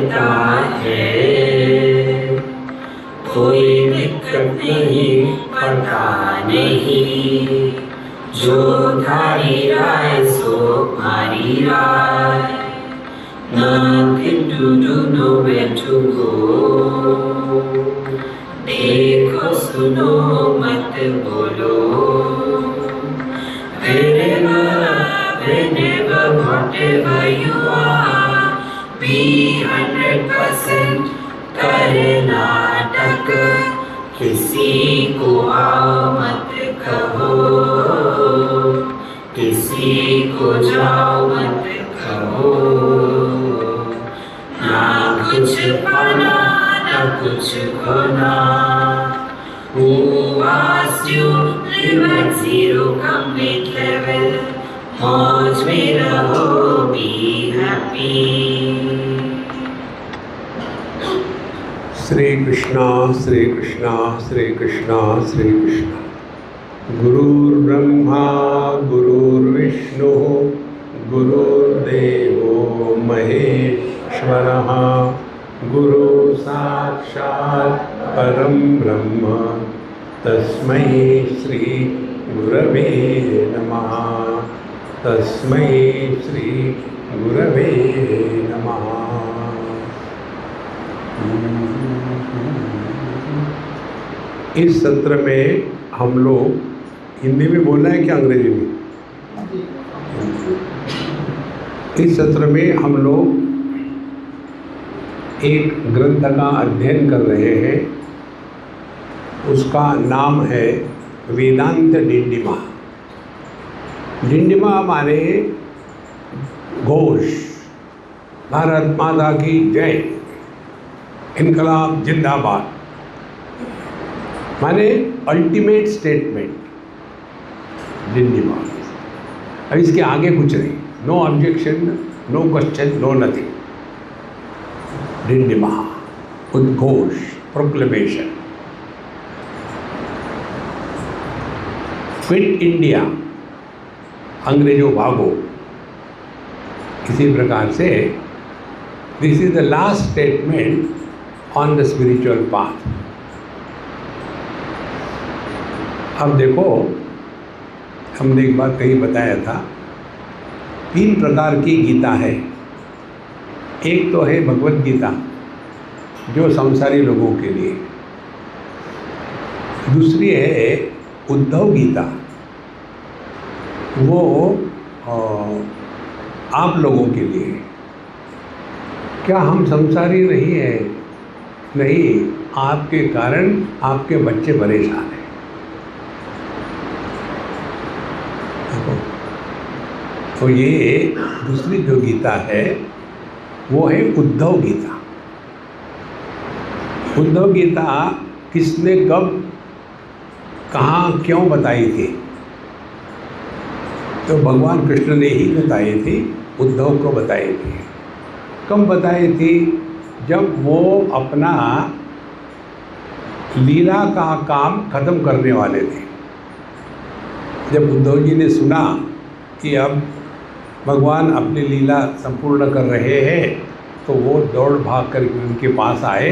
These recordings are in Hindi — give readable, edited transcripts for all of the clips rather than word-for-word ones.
रहता है। कोई दिक्कत नहीं, पता नहीं, जो थारी राय सो मारी राय। Nothing to do, nowhere to go. देखो सुनो मत बोलो, whenever, whatever you are, be 100% करे नाटक। किसी को आओ मत कहो, किसी को जाओ मत कहो। ना कुछ पाना ना कुछ खोना। Who asked you live at zero complete level? मौज में रहो, be happy। श्री कृष्णा श्री कृष्णा श्री कृष्णा श्री कृष्णा। गुरुर्ब्रह्मा गुरुर्विष्णु गुरुर्देवो महेश्वरः। गुरु साक्षात् परं ब्रह्म तस्मै श्री गुरवे नमः। तस्मै श्री गुरवे नमः। इस सत्र में हम लोग हिंदी में बोलना है क्या अंग्रेजी में? इस सत्र में हम लोग एक ग्रंथ का अध्ययन कर रहे हैं। उसका नाम है वेदांत डिंडिमा। डिंडिमा माने घोष, भारत माता की जय, इनकलाब जिंदाबाद, माने अल्टीमेट स्टेटमेंट डिंडिमा। अब इसके आगे कुछ नहीं, no objection, no question, no nothing. डिंडिमा, उद्घोष, प्रोक्लेमेशन। क्विट इंडिया, अंग्रेजों भागो। इसी प्रकार से this is the last statement on the spiritual path. अब देखो, हमने एक बात कहीं बताया था, 3 प्रकार की गीता है। एक तो है भगवत गीता जो संसारी लोगों के लिए, दूसरी है उद्धव गीता, वो आप लोगों के लिए। क्या हम संसारी नहीं हैं? नहीं, आपके कारण आपके बच्चे परेशान हैं। तो ये दूसरी जो गीता है वो है उद्धव गीता। उद्धव गीता किसने कब कहाँ क्यों बताई थी? तो भगवान कृष्ण ने ही बताई थी, उद्धव को बताई थी। कब बताई थी? जब वो अपना लीला का काम खत्म करने वाले थे। जब उद्धव जी ने सुना कि अब भगवान अपनी लीला संपूर्ण कर रहे हैं, तो वो दौड़ भाग कर उनके पास आए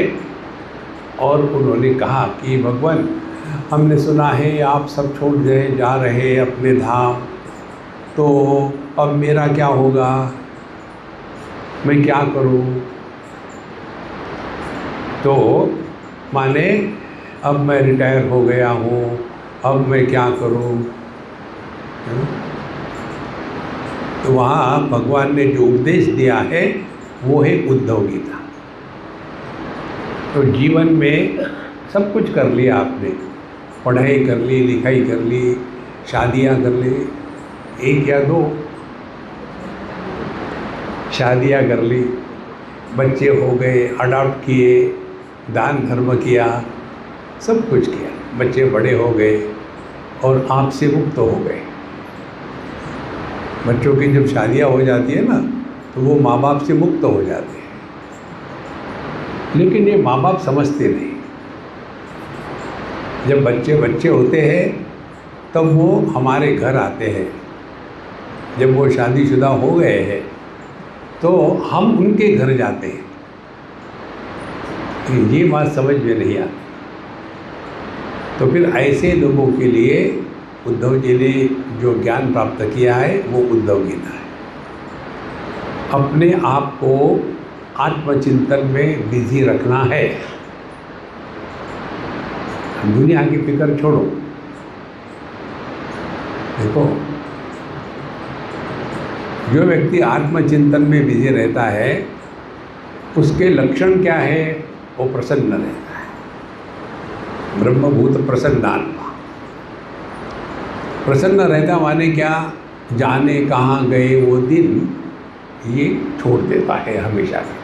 और उन्होंने कहा कि भगवान, हमने सुना है आप सब छोड़ जा रहे हैं अपने धाम, तो अब मेरा क्या होगा? मैं क्या करूं? तो माने अब मैं रिटायर हो गया हूँ, अब मैं क्या करूं? तो वहाँ भगवान ने जो उपदेश दिया है वो है उद्धव गीता। तो जीवन में सब कुछ कर लिया आपने, पढ़ाई कर ली, लिखाई कर ली, शादियाँ कर ली, 1 या 2 शादियाँ कर ली, बच्चे हो गए, अडॉप्ट किए, दान धर्म किया, सब कुछ किया, बच्चे बड़े हो गए और आपसे मुक्त हो गए। बच्चों की जब शादियाँ हो जाती है ना, तो वो माँ बाप से मुक्त हो जाते हैं। लेकिन ये माँ बाप समझते नहीं। जब बच्चे होते हैं तब वो हमारे घर आते हैं। जब वो शादीशुदा हो गए हैं तो हम उनके घर जाते हैं। ये बात समझ में नहीं आती। तो फिर ऐसे लोगों के लिए उद्धव जी ने जो ज्ञान प्राप्त किया है वो उद्धव गीता है। अपने आप को आत्मचिंतन में बिजी रखना है। दुनिया की फिक्र छोड़ो। देखो, जो व्यक्ति आत्मचिंतन में बिजी रहता है उसके लक्षण क्या है? वो प्रसन्न रहता है। ब्रह्मभूत प्रसन्नात्मा। प्रसन्न रहता माने क्या? जाने कहाँ गए वो दिन, ये छोड़ देता है हमेशा के लिए।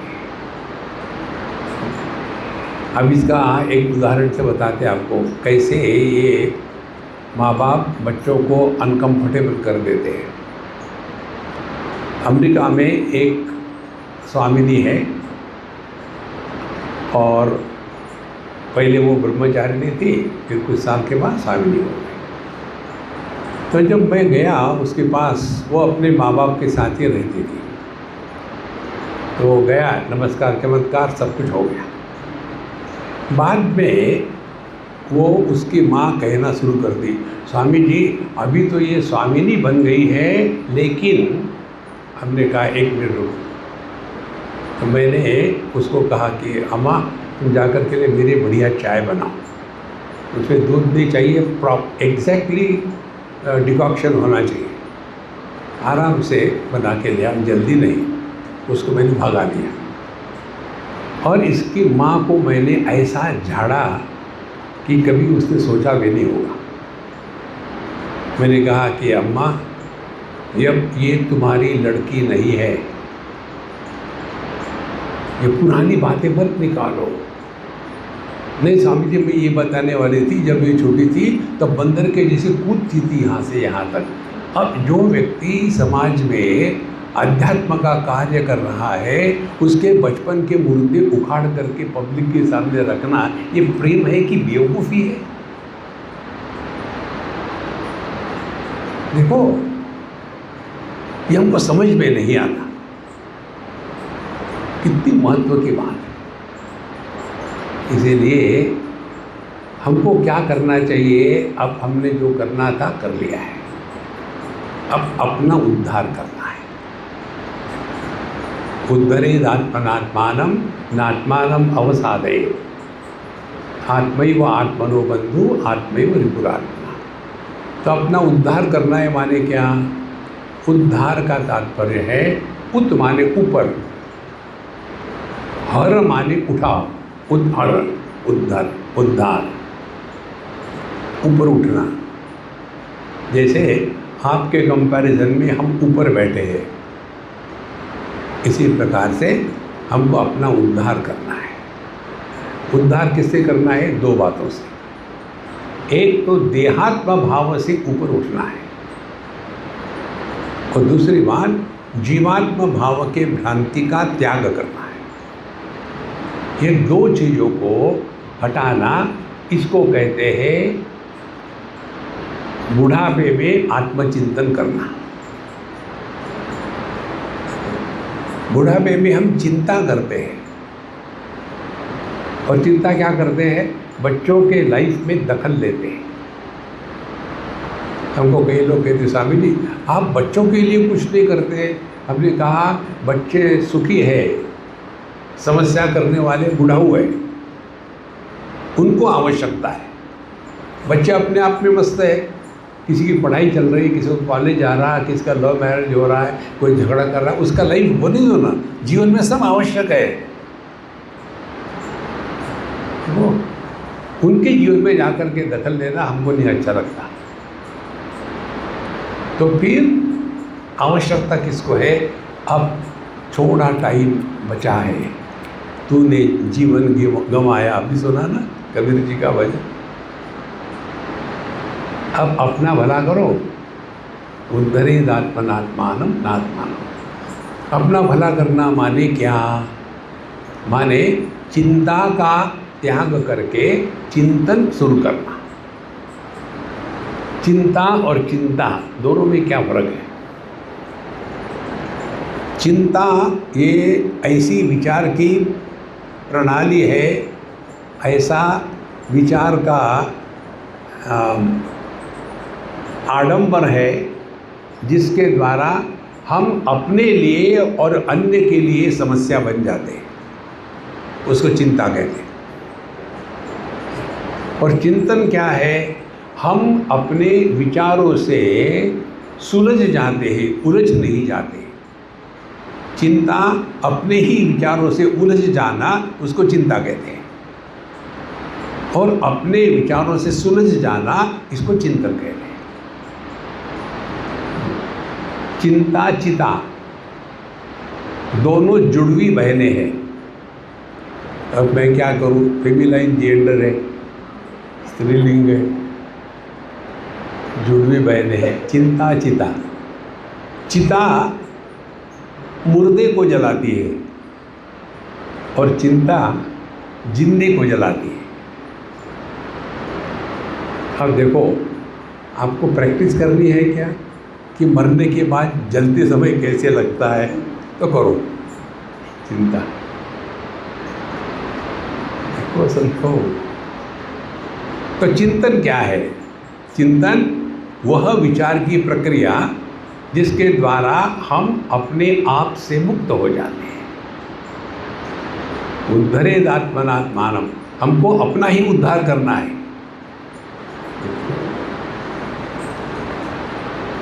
अब इसका एक उदाहरण से बताते हैं आपको कैसे ये माँ बाप बच्चों को अनकंफर्टेबल कर देते हैं। अमेरिका में एक स्वामिनी है और पहले वो ब्रह्मचारिणी थी, फिर कुछ साल के बाद स्वामिनी हो गई। तो जब मैं गया उसके पास, वो अपने माँ बाप के साथ ही रहती थी। तो गया, नमस्कार चमत्कार सब कुछ हो गया। बाद में वो उसकी माँ कहना शुरू कर दी, स्वामी जी अभी तो ये स्वामिनी बन गई है, लेकिन हमने कहा एक मिनट रुको। तो मैंने उसको कहा कि अम्मा तुम जाकर के लिए मेरे बढ़िया चाय बनाओ, उसमें दूध नहीं चाहिए, एग्जैक्टली डिकॉक्शन होना चाहिए, आराम से बना के लिया, जल्दी नहीं। उसको मैंने भगा दिया और इसकी माँ को मैंने ऐसा झाड़ा कि कभी उसने सोचा भी नहीं होगा। मैंने कहा कि अम्मा अब ये तुम्हारी लड़की नहीं है, ये पुरानी बातें मत निकालो। नहीं स्वामी जी, मैं ये बताने वाली थी, जब ये छोटी थी तब बंदर के जैसे कूदती थी यहाँ से यहाँ तक। अब जो व्यक्ति समाज में अध्यात्म का कार्य कर रहा है, उसके बचपन के मुर्दे उखाड़ करके पब्लिक के सामने रखना, ये प्रेम है कि बेवकूफ़ी है? देखो, ये हमको समझ में नहीं आता। कितनी महत्व की बात है। इसीलिए हमको क्या करना चाहिए? अब हमने जो करना था कर लिया है, अब अपना उद्धार करना है। उद्धरेद आत्मनात्मानं नात्मानं अवसादयेत्, आत्मैव आत्मनो बंधु आत्मैव रिपुरात्मा। तो अपना उद्धार करना है माने क्या? उद्धार का तात्पर्य है, उत माने ऊपर, हर माने उठाओ, उद्धारण, उद्धार, उद्धार, ऊपर उठना। जैसे आपके कंपैरिजन में हम ऊपर बैठे हैं, इसी प्रकार से हमको अपना उद्धार करना है। उद्धार किससे करना है? दो बातों से। एक तो देहात्म भाव से ऊपर उठना है और दूसरी बात जीवात्म भाव के भ्रांति का त्याग करना है। ये दो चीज़ों को हटाना, इसको कहते हैं बुढ़ापे में आत्मचिंतन करना। बुढ़ापे में हम चिंता करते हैं और चिंता क्या करते हैं? बच्चों के लाइफ में दखल लेते हैं। हमको कई लोग कहते, स्वामी जी आप बच्चों के लिए कुछ नहीं करते। हमने कहा बच्चे सुखी है, समस्या करने वाले बुढ़ाऊ है, उनको आवश्यकता है। बच्चा अपने आप में मस्त है, किसी की पढ़ाई चल रही है, किसी को कॉलेज जा रहा है, किसी का लव मैरिज हो रहा है, कोई झगड़ा कर रहा है, उसका लाइफ होने दो ना। जीवन में सब आवश्यक है। वो उनके जीवन में जाकर के दखल लेना हमको नहीं अच्छा लगता। तो फिर आवश्यकता किसको है? अब थोड़ा टाइम बचा है, तूने जीवन गंवाया, अभी सुना ना कबीर जी का भजन। अब अपना भला करो। उद्धरेद आत्मनात्मानं नात्मानं। अपना भला करना माने क्या? माने चिंता का त्याग करके चिंतन शुरू करना। चिंता और चिंता दोनों में क्या फर्क है? चिंता ये ऐसी विचार की प्रणाली है, ऐसा विचार का आडंबर है जिसके द्वारा हम अपने लिए और अन्य के लिए समस्या बन जाते हैं, उसको चिंता कहते हैं। और चिंतन क्या है? हम अपने विचारों से सुलझ जाते हैं, उलझ नहीं जाते। चिंता अपने ही विचारों से उलझ जाना, उसको चिंता कहते हैं, और अपने विचारों से सुलझ जाना, इसको चिंतन कहते हैं। चिंता चिता दोनों जुड़वी बहनें हैं। अब मैं क्या करूं? फेमिनाइन जेंडर है, स्त्रीलिंग है, जुड़वी बहनें हैं। चिंता चिता, चिता मुर्दे को जलाती है और चिंता जिंदे को जलाती है। अब देखो, आपको प्रैक्टिस करनी है क्या कि मरने के बाद जलते समय कैसे लगता है, तो करो चिंता, देखो समझो। तो चिंतन क्या है? चिंतन वह विचार की प्रक्रिया जिसके द्वारा हम अपने आप से मुक्त हो जाते हैं। उद्धरेदात्मनात्मानम, हमको अपना ही उद्धार करना है,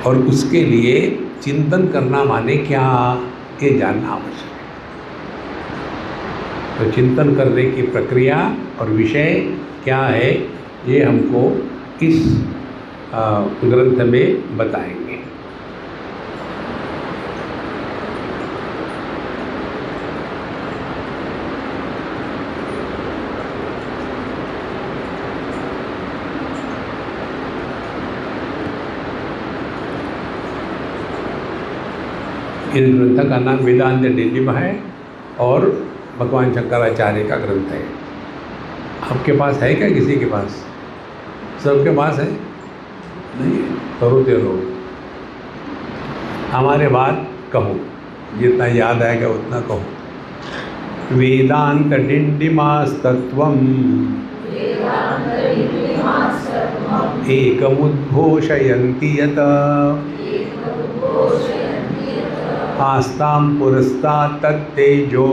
और उसके लिए चिंतन करना माने क्या, ये जानना आवश्यक है। तो चिंतन करने की प्रक्रिया और विषय क्या है, ये हमको इस ग्रंथ में बताएंगे। इस ग्रंथ का नाम वेदांत डिंडिम है और भगवान शंकराचार्य का ग्रंथ है। आपके पास है क्या? किसी के पास? सबके पास है? नहीं है? करो तेरो, हमारे बात कहो, जितना याद आएगा उतना कहो। वेदांत डिंडिमास्तत्वम् एकमुद्घोषयन्ति यत् आस्तां पुरस्तात् तत्तेजो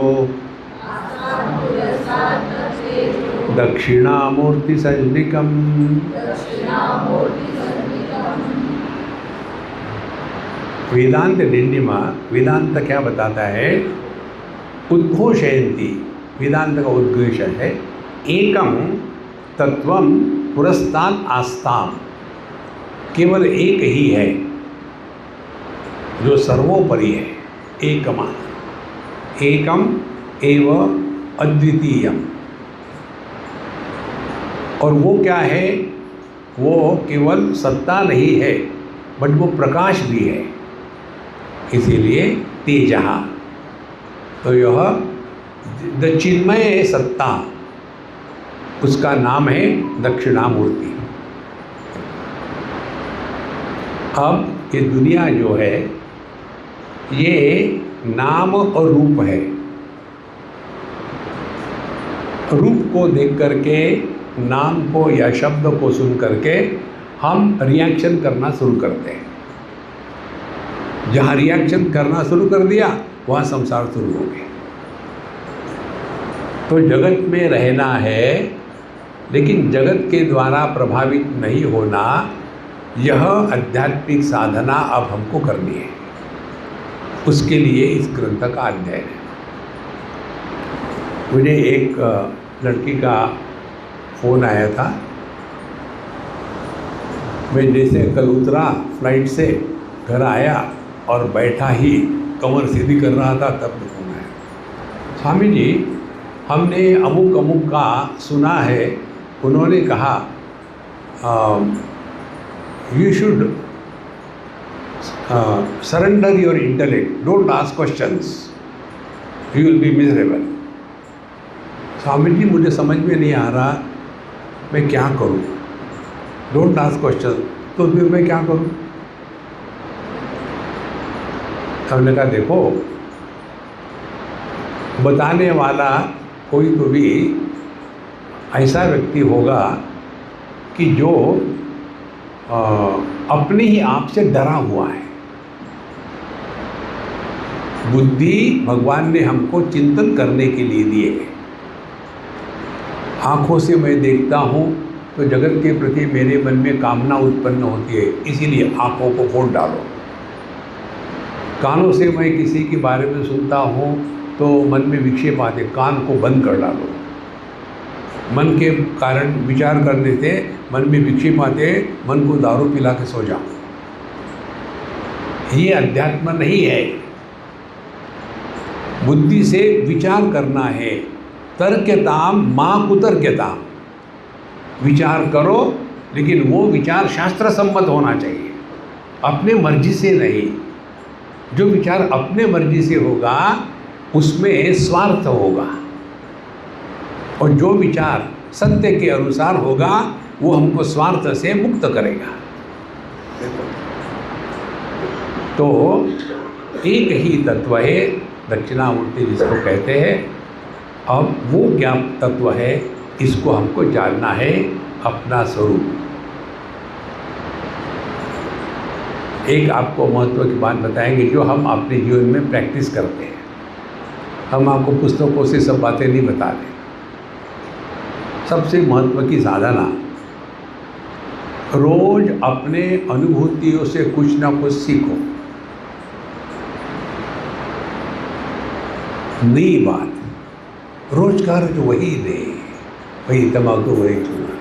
दक्षिणामूर्तिसंज्ञकम्। वेदांत डिंडिमा, वेदांत क्या बताता है? उद्घोषयन्ति, वेदांत का उद्घोष है, एकम तत्वम पुरस्तात् आस्ताम, केवल एक ही है जो सर्वोपरि है, एकमात्र, एकम एव अद्वितीयम। और वो क्या है? वो केवल सत्ता नहीं है, बट वो प्रकाश भी है, इसीलिए तेजः। तो यह द चिन्मय सत्ता, उसका नाम है दक्षिणामूर्ति। अब ये दुनिया जो है, ये नाम और रूप है। रूप को देख करके, नाम को या शब्द को सुन करके हम रिएक्शन करना शुरू करते हैं। जहाँ रिएक्शन करना शुरू कर दिया, वहाँ संसार शुरू हो गया। तो जगत में रहना है, लेकिन जगत के द्वारा प्रभावित नहीं होना, यह आध्यात्मिक साधना अब हमको करनी है। उसके लिए इस ग्रंथ का अध्ययन है। मुझे एक लड़की का फ़ोन आया था। मैं जैसे कल उतरा फ्लाइट से, घर आया और बैठा ही कमर सीधी कर रहा था, तब फ़ोन आया। स्वामी जी, हमने अमुक अमुक का सुना है, उन्होंने कहा you should surrender your intellect, don't ask questions, you will be miserable. Swami ji, मुझे समझ में नहीं आ रहा मैं क्या करूं। डोंट आस्क क्वेश्चन, तो फिर मैं क्या करूं? हमने कहा देखो, बताने वाला कोई तो भी ऐसा व्यक्ति होगा कि जो अपने ही आप से डरा हुआ है। बुद्धि भगवान ने हमको चिंतन करने के लिए दिए है। आँखों से मैं देखता हूँ तो जगत के प्रति मेरे मन में कामना उत्पन्न होती है, इसीलिए आँखों को फोड़ डालो। कानों से मैं किसी के बारे में सुनता हूँ तो मन में विक्षेप आते, कान को बंद कर डालो। मन के कारण विचार करने से मन में विक्षेप आते, मन को दारू पिला के सो जाओ। ये अध्यात्म नहीं है। बुद्धि से विचार करना है। तर्क्यताम माँ कुतर्क्यताम, विचार करो, लेकिन वो विचार शास्त्र सम्मत होना चाहिए, अपने मर्जी से नहीं। जो विचार अपने मर्जी से होगा उसमें स्वार्थ होगा, और जो विचार सत्य के अनुसार होगा वो हमको स्वार्थ से मुक्त करेगा। तो एक ही तत्व है दक्षिणामूर्ति जिसको कहते हैं। अब वो क्या तत्व है, इसको हमको जानना है, अपना स्वरूप। एक आपको महत्व की बात बताएंगे जो हम अपने जीवन में प्रैक्टिस करते हैं। हम आपको पुस्तकों से सब बातें नहीं बता रहे। सबसे महत्व की साधना, रोज अपने अनुभूतियों से कुछ ना कुछ सीखो। नई बात, रोज का रोज वही नहीं, वही तम्बाकू वही छूना,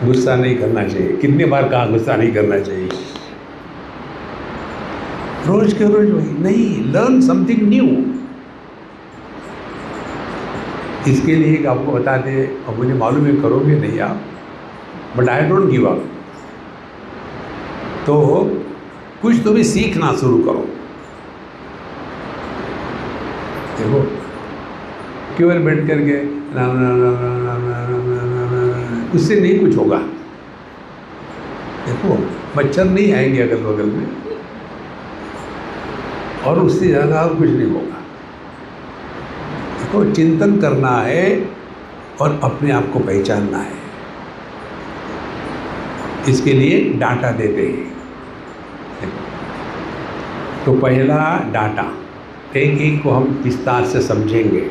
गुस्सा नहीं करना चाहिए। कितनी बार कहा गुस्सा नहीं करना चाहिए? रोज के रोज वही नहीं, लर्न समथिंग न्यू। इसके लिए एक आपको बता दें, अब मुझे मालूम है करोगे नहीं आप, but I don't give up. तो कुछ तो भी सीखना शुरू करो। देखो, केवल बैठ करके राम राम राम राम राम राम राम राम, उससे नहीं कुछ होगा। देखो, मच्छर नहीं आएंगे अगल बगल में, और उससे ज़्यादा और कुछ नहीं होगा। देखो, चिंतन करना है और अपने आप को पहचानना है। इसके लिए डाटा देते हैं। तो पहला डाटा, एक एक को हम विस्तार से समझेंगे।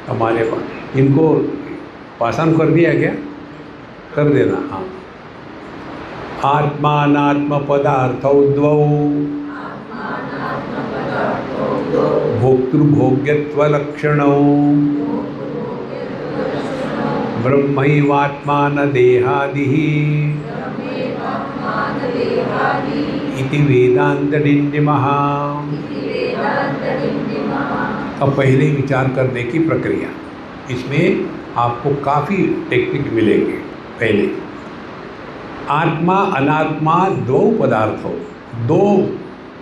हमारे पास इनको पासन कर दिया क्या? कर देना। हाँ, आत्मानात्म पदार्थौ द्वौ भोक्तृभोग्यत्वलक्षणौ ब्रह्मैवात्मान देहादिः इति वेदांतडिंडिमः। अब पहले विचार करने की प्रक्रिया, इसमें आपको काफ़ी टेक्निक मिलेंगे। पहले, आत्मा अनात्मा दो पदार्थों, दो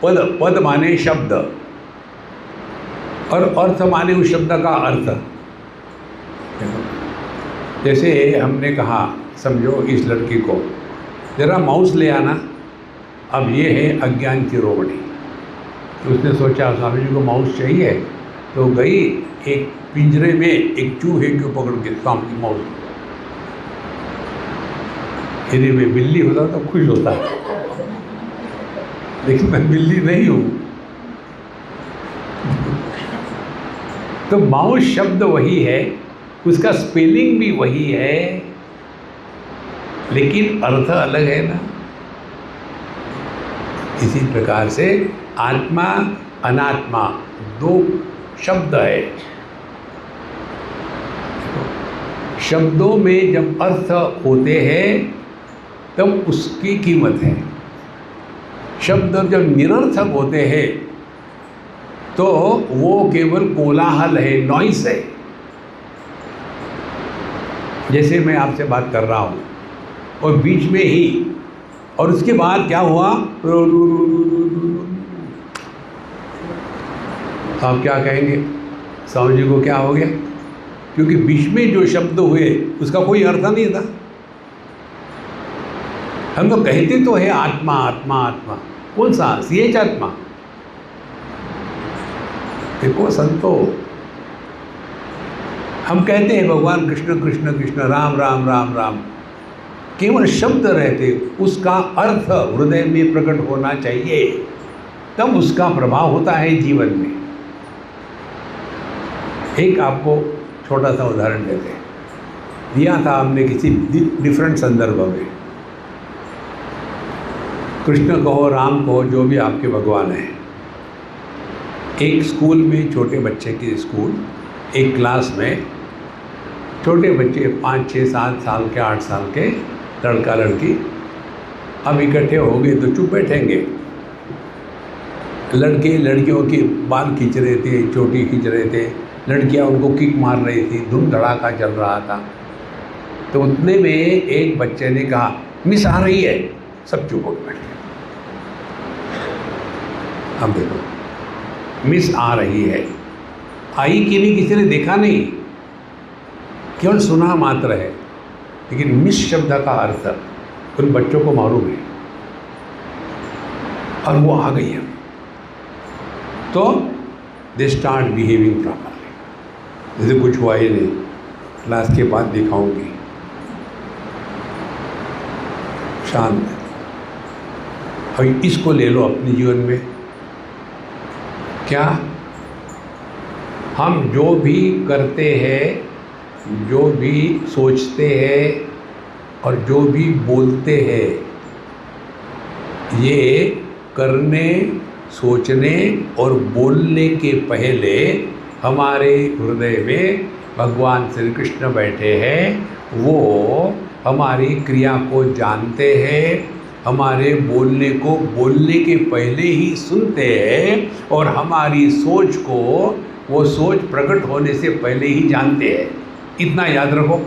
पद, पद माने शब्द और अर्थ माने उस शब्द का अर्थ। जैसे हमने कहा, समझो इस लड़की को ज़रा माउस ले आना। अब ये है अज्ञान की रोकड़ी। तो उसने सोचा स्वामी जी को माउस चाहिए, तो गई एक पिंजरे में एक चूहे को पकड़ के सामने माउस। यदि मैं बिल्ली होता तो खुश होता, लेकिन मैं बिल्ली नहीं हूँ। तो माउस शब्द वही है, उसका स्पेलिंग भी वही है, लेकिन अर्थ अलग है ना। इसी प्रकार से आत्मा अनात्मा दो शब्द है। शब्दों में जब अर्थ होते हैं तब उसकी कीमत है। शब्द जब निरर्थक होते हैं तो वो केवल कोलाहल है, नॉइस है। जैसे मैं आपसे बात कर रहा हूँ और बीच में ही, और उसके बाद क्या हुआ, आप क्या कहेंगे? स्वामी जी को क्या हो गया? क्योंकि बीच में जो शब्द हुए उसका कोई अर्थ नहीं था। हम तो कहते तो है आत्मा आत्मा आत्मा, कौन सा? सीएच आत्मा। देखो संतो, हम कहते हैं भगवान कृष्ण कृष्ण कृष्ण, राम राम राम राम, केवल शब्द रहते, उसका अर्थ हृदय में प्रकट होना चाहिए, तब उसका प्रभाव होता है जीवन में। एक आपको छोटा सा उदाहरण देते हैं, दिया था हमने किसी डिफरेंट संदर्भ में। कृष्ण कहो, राम कहो, जो भी आपके भगवान हैं। एक स्कूल में, छोटे बच्चे की स्कूल, एक क्लास में छोटे बच्चे 5, 6, 7 साल के, 8 साल के लड़का लड़की अब इकट्ठे हो गए तो चुप बैठेंगे। लड़के लड़कियों के बाल खींच रहे थे, चोटी खींच रहे थे, लड़कियां उनको किक मार रही थी, धूम धड़ाका चल रहा था। तो उतने में एक बच्चे ने कहा, मिस आ रही है। सब चुप हो गए। अब देखो, मिस आ रही है, आई कि नहीं किसी ने देखा नहीं, केवल सुना मात्र है, लेकिन मिस शब्द का अर्थ उन बच्चों को मालूम है और वो आ गई है। तो दे स्टार्ट बिहेविंग प्रॉपरली, जैसे कुछ हुआ ही नहीं, क्लास के बाद दिखाऊंगी, शांत। और इसको ले लो अपने जीवन में। क्या हम जो भी करते हैं, जो भी सोचते हैं और जो भी बोलते हैं, ये करने, सोचने और बोलने के पहले हमारे हृदय में भगवान श्री कृष्ण बैठे हैं। वो हमारी क्रिया को जानते हैं, हमारे बोलने को बोलने के पहले ही सुनते हैं और हमारी सोच को वो सोच प्रकट होने से पहले ही जानते हैं। इतना याद रखो।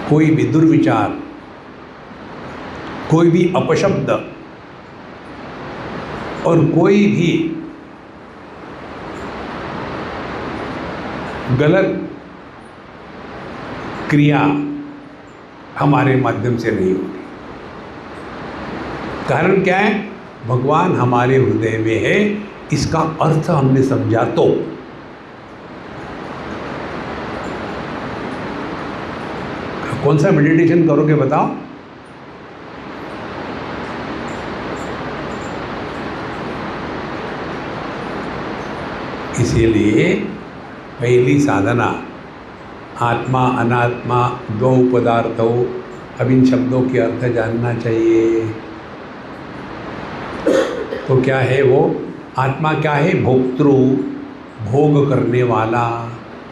कोई भी दुर्विचार, कोई भी अपशब्द और कोई भी गलत क्रिया हमारे माध्यम से नहीं होगी। कारण क्या है? भगवान हमारे हृदय में है, इसका अर्थ हमने समझा तो। कौन सा मेडिटेशन करोगे बताओ? इसीलिए पहली साधना आत्मा अनात्मा दो पदार्थों, अब इन शब्दों के अर्थ जानना चाहिए। तो क्या है वो? आत्मा क्या है? भोक्तृ, भोग करने वाला,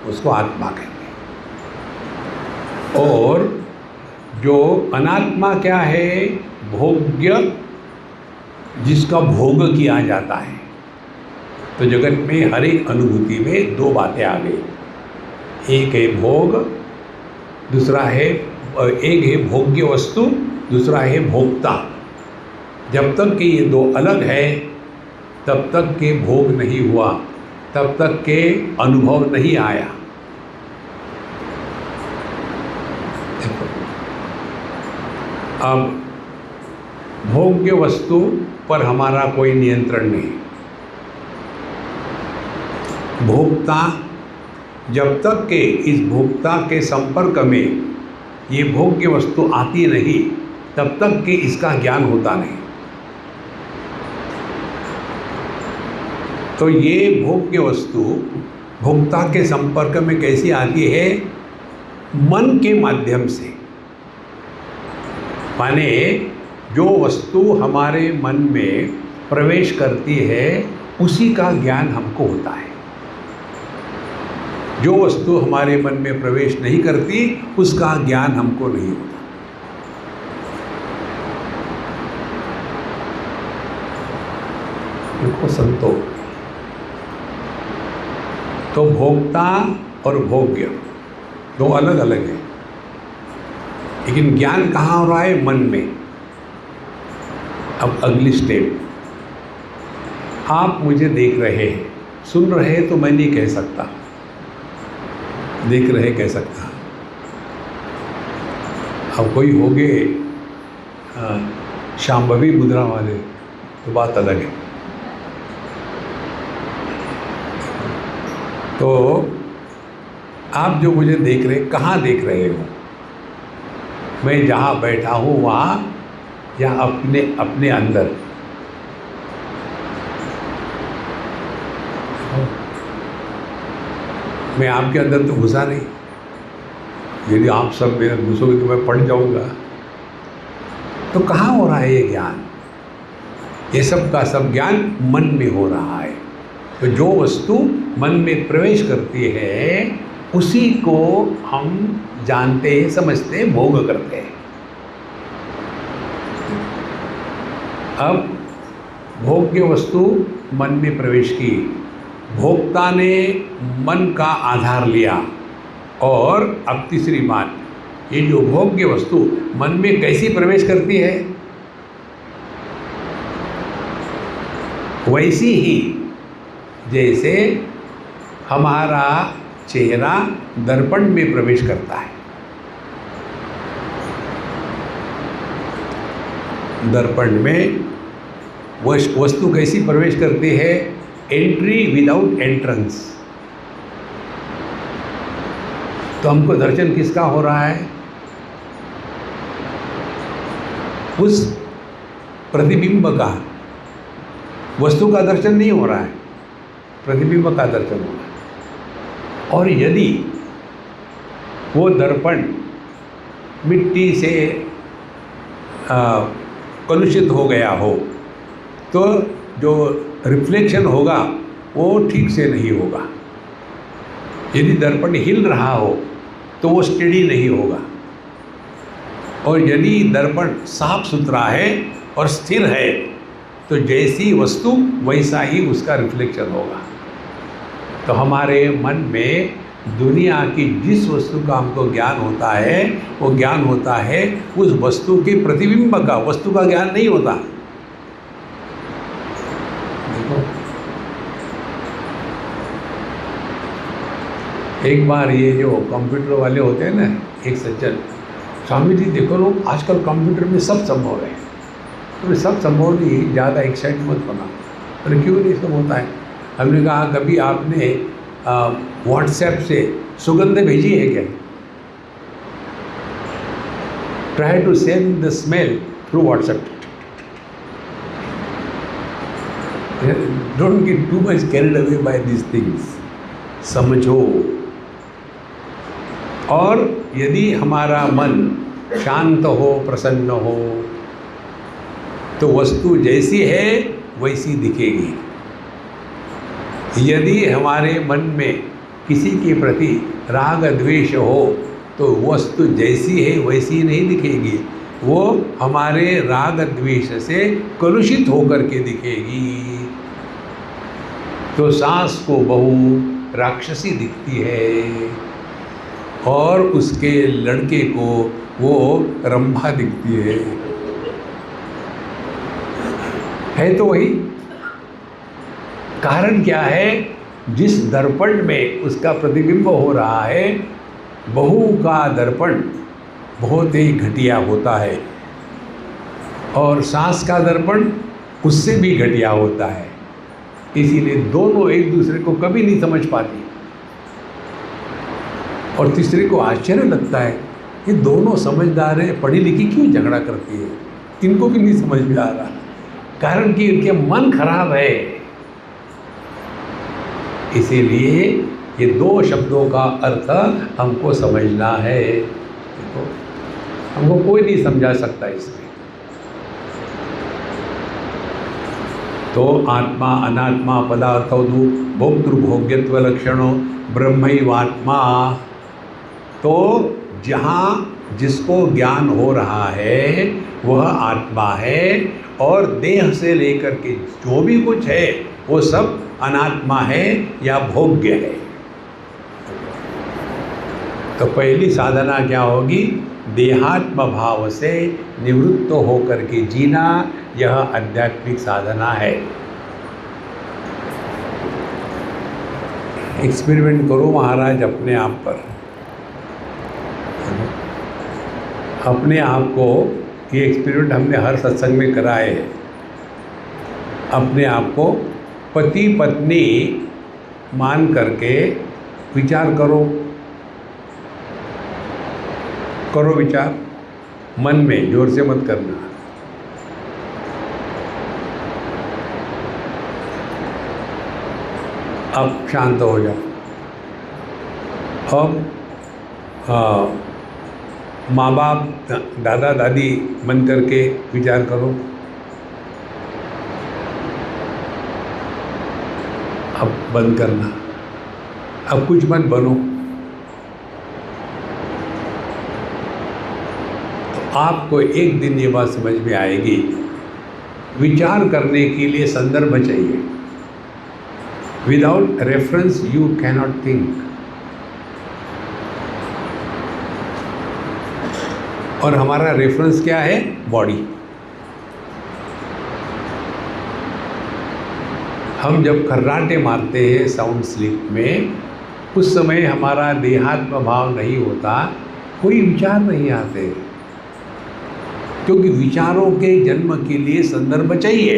उसको आत्मा कहेंगे। और जो अनात्मा क्या है? भोग्य, जिसका भोग किया जाता है। तो जगत में हर एक अनुभूति में दो बातें आ गई, एक है भोग, दूसरा है, एक है भोग्य वस्तु, दूसरा है भोक्ता। जब तक कि ये दो अलग है तब तक के भोग नहीं हुआ, तब तक के अनुभव नहीं आया। देखो, अब भोग्य वस्तु पर हमारा कोई नियंत्रण नहीं। भोक्ता, जब तक के इस भोक्ता के संपर्क में ये भोग्य वस्तु आती नहीं, तब तक के इसका ज्ञान होता नहीं। तो ये भोग्य वस्तु भोक्ता के संपर्क में कैसी आती है? मन के माध्यम से। माने जो वस्तु हमारे मन में प्रवेश करती है उसी का ज्ञान हमको होता है। जो वस्तु हमारे मन में प्रवेश नहीं करती उसका ज्ञान हमको नहीं होता। देखो संतो, तो भोक्ता और भोग्य दो अलग अलग है, लेकिन ज्ञान कहाँ हो रहा है? मन में। अब अगली स्टेप, आप मुझे देख रहे हैं, सुन रहे हैं, तो मैं नहीं कह सकता, देख रहे कह सकता। अब कोई होंगे शांभवी मुद्रा वाले, तो बात अलग है। तो आप जो मुझे देख रहे, कहाँ देख रहे हो? मैं जहाँ बैठा हूँ वहाँ, या अपने अपने अंदर? मैं आपके अंदर तो घुसा नहीं। यदि आप सब मेरे घुसोगे तो मैं पड़ जाऊंगा। तो कहाँ हो रहा है ये ज्ञान? ये सब का सब ज्ञान मन में हो रहा है। तो जो वस्तु मन में प्रवेश करती है उसी को हम जानते, समझते, भोग करते हैं। अब भोग्य वस्तु मन में प्रवेश की, भोक्ता ने मन का आधार लिया, और अब तीसरी बात, ये जो भोग्य वस्तु मन में कैसी प्रवेश करती है, वैसी ही जैसे हमारा चेहरा दर्पण में प्रवेश करता है। दर्पण में वस्तु कैसी प्रवेश करती है? Entry without entrance. तो हमको दर्शन किसका हो रहा है? उस प्रतिबिंब का। वस्तु का दर्शन नहीं हो रहा है, प्रतिबिंब का दर्शन हो रहा है। और यदि वो दर्पण मिट्टी से कलुषित हो गया हो तो जो रिफ्लेक्शन होगा वो ठीक से नहीं होगा। यदि दर्पण हिल रहा हो तो वो स्टेडी नहीं होगा। और यदि दर्पण साफ सुथरा है और स्थिर है तो जैसी वस्तु वैसा ही उसका रिफ्लेक्शन होगा। तो हमारे मन में दुनिया की जिस वस्तु का हमको ज्ञान होता है वो ज्ञान होता है उस वस्तु के प्रतिबिंब का, वस्तु का ज्ञान नहीं होता। देखो, एक बार ये जो कंप्यूटर वाले होते हैं ना, एक सज्जन, स्वामी जी देखो लोग आजकल कंप्यूटर में सब संभव है। तो सब संभव नहीं, ज़्यादा एक्साइट मत होना। अरे क्यों नहीं सब होता है? हमने कहा कभी आपने व्हाट्सएप से सुगंध भेजी है क्या? Try to send the smell through WhatsApp. Don't get too much carried away by these things. समझो। और यदि हमारा मन शांत हो, प्रसन्न हो, तो वस्तु जैसी है वैसी दिखेगी। यदि हमारे मन में किसी के प्रति राग द्वेष हो तो वस्तु जैसी है वैसी नहीं दिखेगी, वो हमारे राग द्वेष से कलुषित होकर के दिखेगी। तो सास को बहू राक्षसी दिखती है और उसके लड़के को वो रंभा दिखती है तो वही। कारण क्या है? जिस दर्पण में उसका प्रतिबिंब हो रहा है, बहू का दर्पण बहुत ही घटिया होता है और सास का दर्पण उससे भी घटिया होता है। इसीलिए दोनों एक दूसरे को कभी नहीं समझ पाती और तीसरे को आश्चर्य लगता है ये दोनों समझदार हैं, पढ़ी लिखी क्यों झगड़ा करती है? इनको भी नहीं समझ में आ रहा। कारण कि इनके मन खराब है। इसीलिए ये दो शब्दों का अर्थ हमको समझना है। देखो, हमको कोई नहीं समझा सकता इसमें। तो आत्मा अनात्मा पदार्थौ भोक्तृभोग्यत्व लक्षणों ब्रह्मैवात्मा। तो जहाँ जिसको ज्ञान हो रहा है वह आत्मा है और देह से लेकर के जो भी कुछ है वो सब अनात्मा है या भोग्य है। तो पहली साधना क्या होगी? देहात्म भाव से निवृत्त होकर के जीना, यह आध्यात्मिक साधना है। एक्सपेरिमेंट करो महाराज अपने आप पर, अपने आप को। ये एक्सपेरिमेंट हमने हर सत्संग में कराए हैं। अपने आप को पति पत्नी मान करके विचार करो, करो विचार मन में, जोर से मत करना। अब शांत हो जाओ। अब माँ बाप, दादा दादी मन करके विचार करो। अब बंद करना, अब कुछ मत बनो। तो आपको एक दिन ये बात समझ में आएगी, विचार करने के लिए संदर्भ चाहिए। Without reference you cannot think. और हमारा रेफरेंस क्या है? बॉडी। हम जब खर्राटे मारते हैं साउंड स्लीप में, उस समय हमारा देहात्म भाव नहीं होता, कोई विचार नहीं आते, क्योंकि विचारों के जन्म के लिए संदर्भ चाहिए।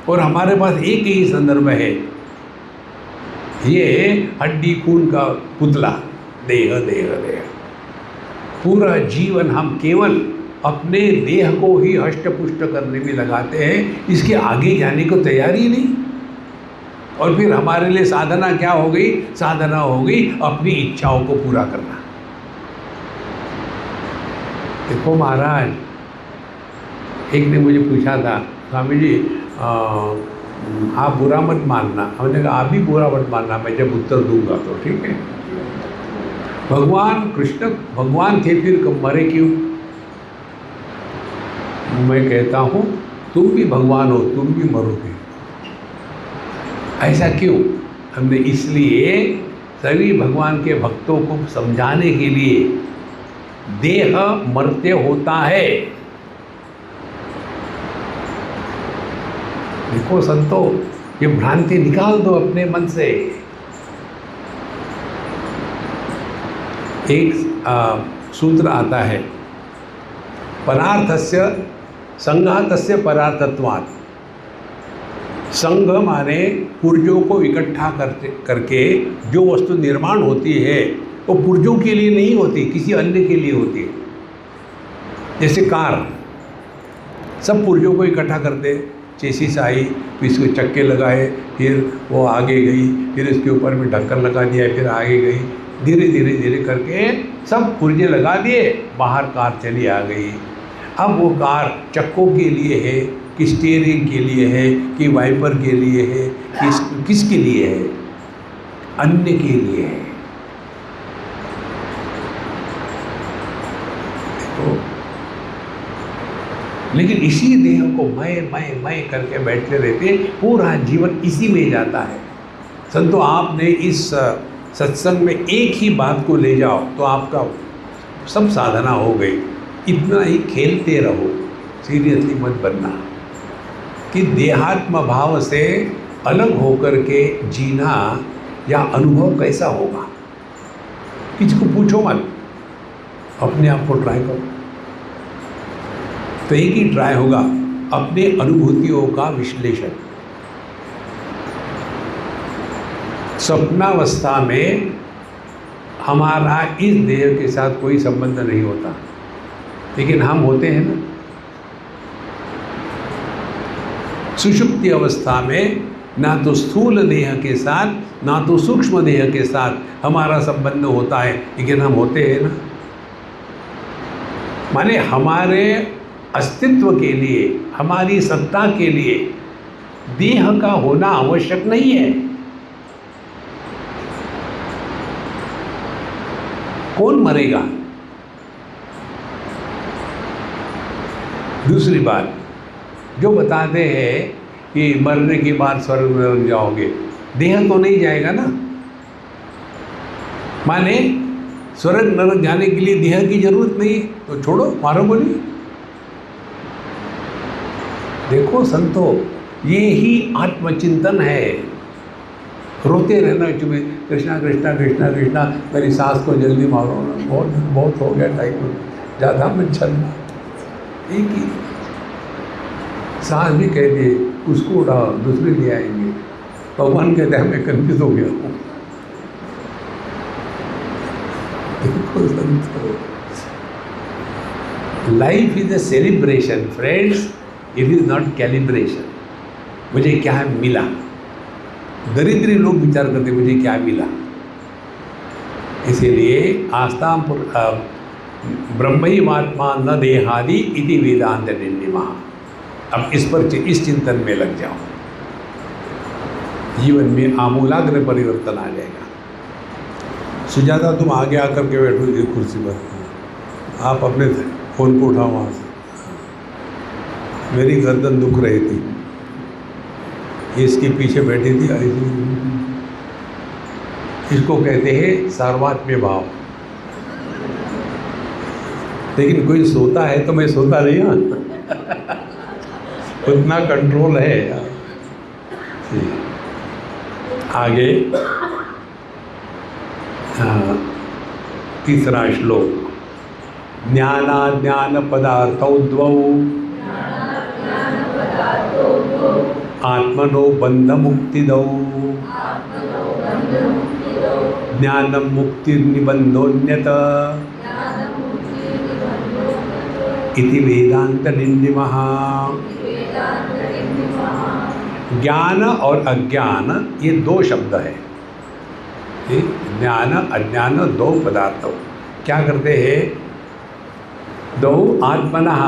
और हमारे पास एक ही संदर्भ है, ये हड्डी खून का पुतला, देह देह देह। पूरा जीवन हम केवल अपने देह को ही हष्ट-पुष्ट करने में लगाते हैं, इसके आगे जाने को तैयार ही नहीं। और फिर हमारे लिए साधना क्या हो गई? साधना हो गई अपनी इच्छाओं को पूरा करना। देखो महाराज, एक ने मुझे पूछा था, स्वामी जी आप बुरा मत मानना। हमने कहा आप भी बुरा मत मानना, मैं जब उत्तर दूंगा तो ठीक है। भगवान कृष्ण भगवान थे, फिर मरे क्यों? मैं कहता हूँ तुम भी भगवान हो, तुम भी मरोगे। ऐसा क्यों? हमने इसलिए सभी भगवान के भक्तों को समझाने के लिए, देह मरते होता है। देखो संतो, ये भ्रांति निकाल दो अपने मन से। एक सूत्र आता है, परार्थस्य संघातस्य परार्थत्वात्। संघ माने पुर्जों को इकट्ठा करके जो वस्तु निर्माण होती है, वो पुर्जों के लिए नहीं होती, किसी अन्य के लिए होती है। जैसे कार, सब पुर्जों को इकट्ठा करते, चेसिस आई, फिर इसको चक्के लगाए, फिर वो आगे गई, फिर इसके ऊपर में ढक्कन लगा दिया, फिर आगे गई, धीरे धीरे धीरे करके सब पुर्जे लगा दिए, बाहर कार चली आ गई। अब वो कार चक्कों के लिए है कि स्टीयरिंग के लिए है कि वाइपर के लिए है, किसके लिए है? अन्य के लिए है। तो लेकिन इसी देह को मैं करके बैठते रहते, पूरा जीवन इसी में जाता है। संतो, आपने इस सत्संग में एक ही बात को ले जाओ तो आपका सब साधना हो गई। इतना ही खेलते रहो, सीरियसली मत बनना कि देहात्म भाव से अलग होकर के जीना या अनुभव कैसा होगा। किसी को पूछो मत, अपने आप को ट्राई करो। तो एक ही ट्राई होगा, अपने अनुभूतियों का विश्लेषण। स्वप्नावस्था में हमारा इस देह के साथ कोई संबंध नहीं होता, लेकिन हम होते हैं ना। सुषुप्ति अवस्था में ना तो स्थूल देह के साथ, ना तो सूक्ष्म देह के साथ हमारा संबंध होता है, लेकिन हम होते हैं ना। माने हमारे अस्तित्व के लिए, हमारी सत्ता के लिए देह का होना आवश्यक नहीं है। कौन मरेगा? दूसरी बात, जो बताते हैं कि मरने के बाद स्वर्ग में जाओगे, देह तो नहीं जाएगा ना। माने स्वर्ग नरक जाने के लिए देह की जरूरत नहीं, तो छोड़ो, मारो गोली। देखो संतो, ये ही आत्मचिंतन है। रोते रहना चुपे, कृष्णा कृष्णा कृष्णा कृष्णा, मेरी सास को जल्दी मारो ना, बहुत बहुत हो गया टाइम, ज़्यादा मत चलना। एक ही सास भी कहती है उसको उठाओ, दूसरे ले आएंगे। भगवान कहते हैं मैं कन्फ्यूज हो गया हूँ। देखो संतो, life is a celebration friends, it is not calibration. मुझे क्या मिला? दरिद्री लोग विचार करते मुझे क्या मिला। इसीलिए आस्ताम ब्रह्मैवात्मा न देहादि इति वेदांत निर्णिमा। अब इस चिंतन में लग जाओ, जीवन में आमूलाग्र परिवर्तन आ जाएगा। सुजाता तुम आगे आकर के बैठो ये कुर्सी पर, आप अपने फ़ोन को उठाओ वहाँ से। मेरी गर्दन दुख रही थी, ये इसके पीछे बैठी थी, इसको कहते हैं सार्वत्म्य भाव। लेकिन कोई सोता है तो मैं सोता नहीं हूँ। उतना कंट्रोल है। आगे तीसरा श्लोक, ज्ञानाज्ञान पदार्थौ द्वौ आत्मनो बंध मुक्तिदौ ज्ञानम मुक्तिर्निबंधोन्यत इति वेदांत निर्णिमः। ज्ञान और अज्ञान ये दो शब्द है। ज्ञान अज्ञान दो पदार्थ क्या करते हैं? दो आत्मनः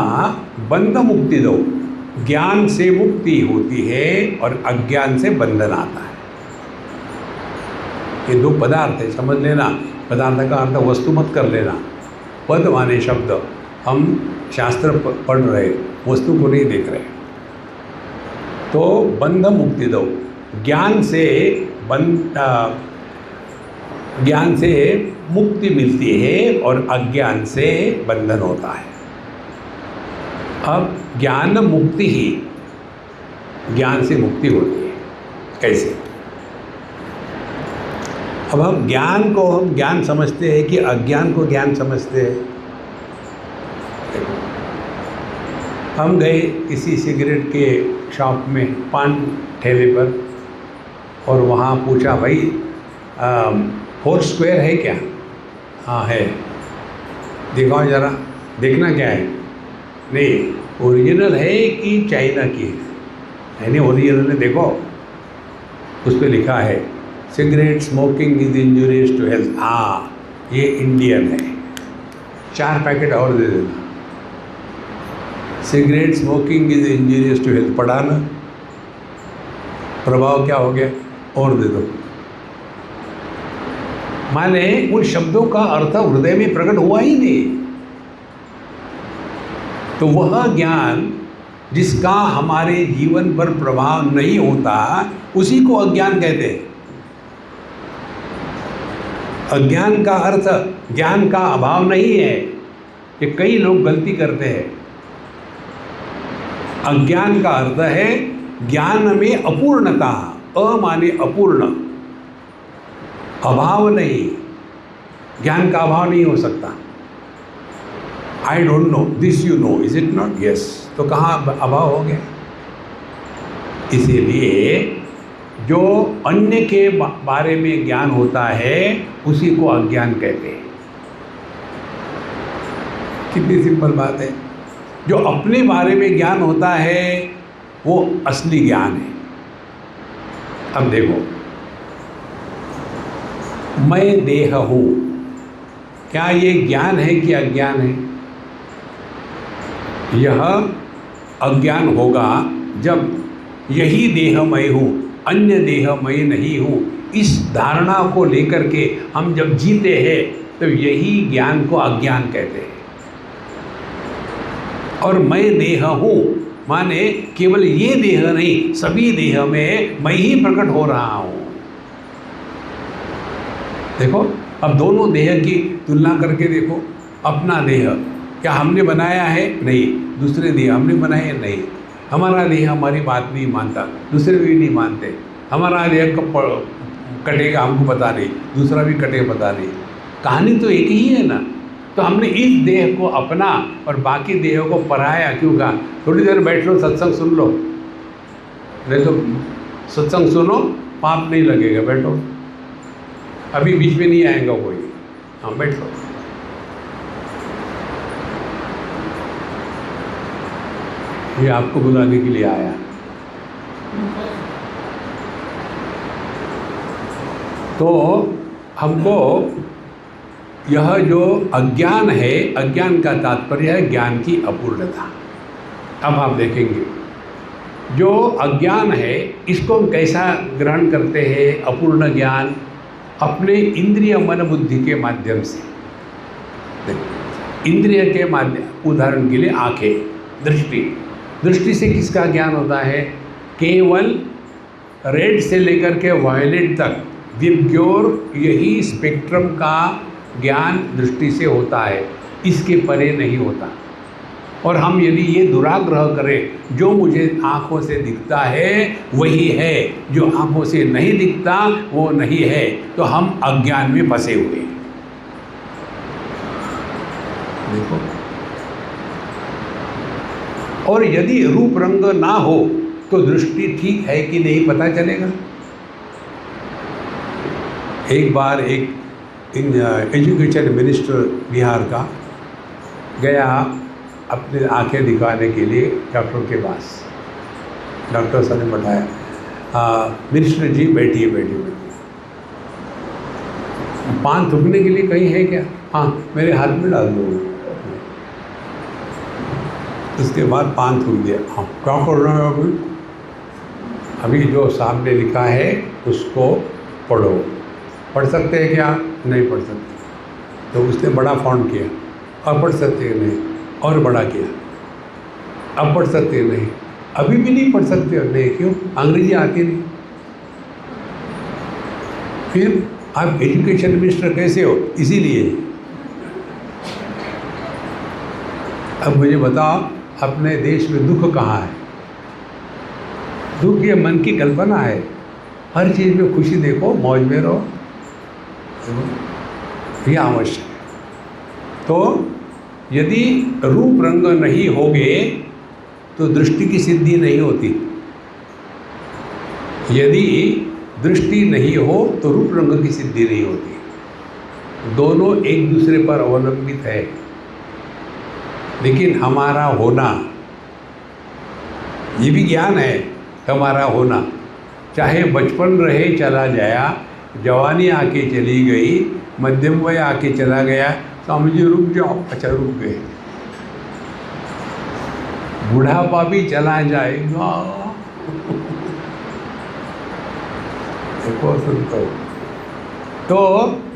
बंध मुक्ति दो, ज्ञान से मुक्ति होती है और अज्ञान से बंधन आता है। ये दो पदार्थ है, समझ लेना। पदार्थ का अर्थ वस्तु मत कर लेना। पद माने शब्द, हम शास्त्र पढ़ रहे, वस्तु को नहीं देख रहे। तो बंध मुक्ति दो, ज्ञान से मुक्ति मिलती है और अज्ञान से बंधन होता है। अब ज्ञान मुक्ति ही, ज्ञान से मुक्ति होती है। कैसे? अब हम ज्ञान को हम ज्ञान समझते हैं कि अज्ञान को ज्ञान समझते हैं? हम गए किसी सिगरेट के शॉप में, पान ठेले पर, और वहाँ पूछा भाई 4 स्क्वायर है क्या? हाँ है। दिखाओ ज़रा। देखना क्या है? नहीं ओरिजिनल है कि चाइना की है? नहीं ओरिजिनल है, देखो उस पर लिखा है cigarette smoking is injurious to health. हाँ ये इंडियन है, 4 पैकेट और दे देना। Cigarette smoking is injurious to health पढ़ा ना, प्रभाव क्या हो गया? और दे दो। माने उन शब्दों का अर्थ हृदय में प्रकट हुआ ही नहीं। तो वह ज्ञान जिसका हमारे जीवन पर प्रभाव नहीं होता उसी को अज्ञान कहते हैं। अज्ञान का अर्थ ज्ञान का अभाव नहीं है। ये कई लोग गलती करते हैं। अज्ञान का अर्थ है ज्ञान में अपूर्णता। अ माने अपूर्ण, अभाव नहीं। ज्ञान का अभाव नहीं हो सकता। I don't know, this you know, is it not? Yes. तो कहाँ अभाव हो गया? इसीलिए जो अन्य के बारे में ज्ञान होता है उसी को अज्ञान कहते हैं। कितनी सिंपल बात है। जो अपने बारे में ज्ञान होता है वो असली ज्ञान है। अब देखो, मैं देह हूँ, क्या ये ज्ञान है कि अज्ञान है? यह अज्ञान होगा जब यही देह मैं हूँ, अन्य देह मैं नहीं हूँ, इस धारणा को लेकर के हम जब जीते हैं तो यही ज्ञान को अज्ञान कहते हैं। और मैं देह हूँ माने केवल ये देह नहीं, सभी देह में मैं ही प्रकट हो रहा हूँ। देखो, अब दोनों देह की तुलना करके देखो। अपना देह क्या हमने बनाया है? नहीं। दूसरे देह हमने बनाए? नहीं। हमारा देह हमारी बात नहीं मानता, दूसरे भी नहीं मानते। हमारा देह कब कटेगा हमको पता नहीं, दूसरा भी कटेगा पता नहीं। कहानी तो एक ही है ना। तो हमने इस देह को अपना और बाकी देहों को पराया क्यों कहा? थोड़ी देर बैठ लो, सत्संग सुन लो, नहीं तो सत्संग सुनो, पाप नहीं लगेगा, बैठो, अभी बीच में नहीं आएगा कोई। हाँ बैठो। ये आपको बुलाने के लिए आया। तो हमको यह जो अज्ञान है, अज्ञान का तात्पर्य है ज्ञान की अपूर्णता। अब आप देखेंगे जो अज्ञान है इसको हम कैसा ग्रहण करते हैं? अपूर्ण ज्ञान अपने इंद्रिय मन बुद्धि के माध्यम से। इंद्रिय के माध्यम, उदाहरण के लिए आंखें, दृष्टि, दृष्टि से किसका ज्ञान होता है? केवल रेड से लेकर के वायलेट तक विप्योर यही स्पेक्ट्रम का ज्ञान दृष्टि से होता है, इसके परे नहीं होता। और हम यदि ये दुराग्रह करें जो मुझे आँखों से दिखता है वही है, जो आँखों से नहीं दिखता वो नहीं है, तो हम अज्ञान में फंसे हुए हैं। देखो, और यदि रूप रंग ना हो तो दृष्टि ठीक है कि नहीं पता चलेगा। एक बार एक एजुकेशन मिनिस्टर बिहार का गया अपने आंखें दिखाने के लिए डॉक्टर के पास। डॉक्टर साहब ने बताया, मिनिस्टर जी बैठिए बैठिए बैठिए, पान थूकने के लिए कहीं है क्या? हाँ मेरे हाथ में डाल दो। उसके बाद पान थूक दिया। हाँ क्या कर रहे हो अभी? अभी जो सामने लिखा है उसको पढ़ो। पढ़ सकते हैं क्या? नहीं पढ़ सकते। तो उसने बड़ा फॉन्ट किया, और पढ़ सकते हैं नहीं, और बड़ा किया, अब पढ़ सकते हैं नहीं, अभी भी नहीं पढ़ सकते हो नहीं, क्यों? अंग्रेजी आती नहीं। फिर आप एजुकेशन मिनिस्टर कैसे हो? इसीलिए। अब मुझे बताओ अपने देश में दुख कहाँ है? दुख ये मन की कल्पना है। हर चीज़ में खुशी देखो, मौज में रहो, यह आवश्यक है। तो यदि रूप रंग नहीं होगे तो दृष्टि की सिद्धि नहीं होती। यदि दृष्टि नहीं हो तो रूप रंग की सिद्धि नहीं होती। दोनों एक दूसरे पर अवलंबित है। लेकिन हमारा होना, ये भी ज्ञान है, हमारा होना, चाहे बचपन रहे चला जाया, जवानी आके चली गई, मध्यम वय आके चला गया, स्वामी जी रुक जाओ, अच्छा रुक गए, बुढ़ापा भी चला जाएगा, देखो सुनते हो। तो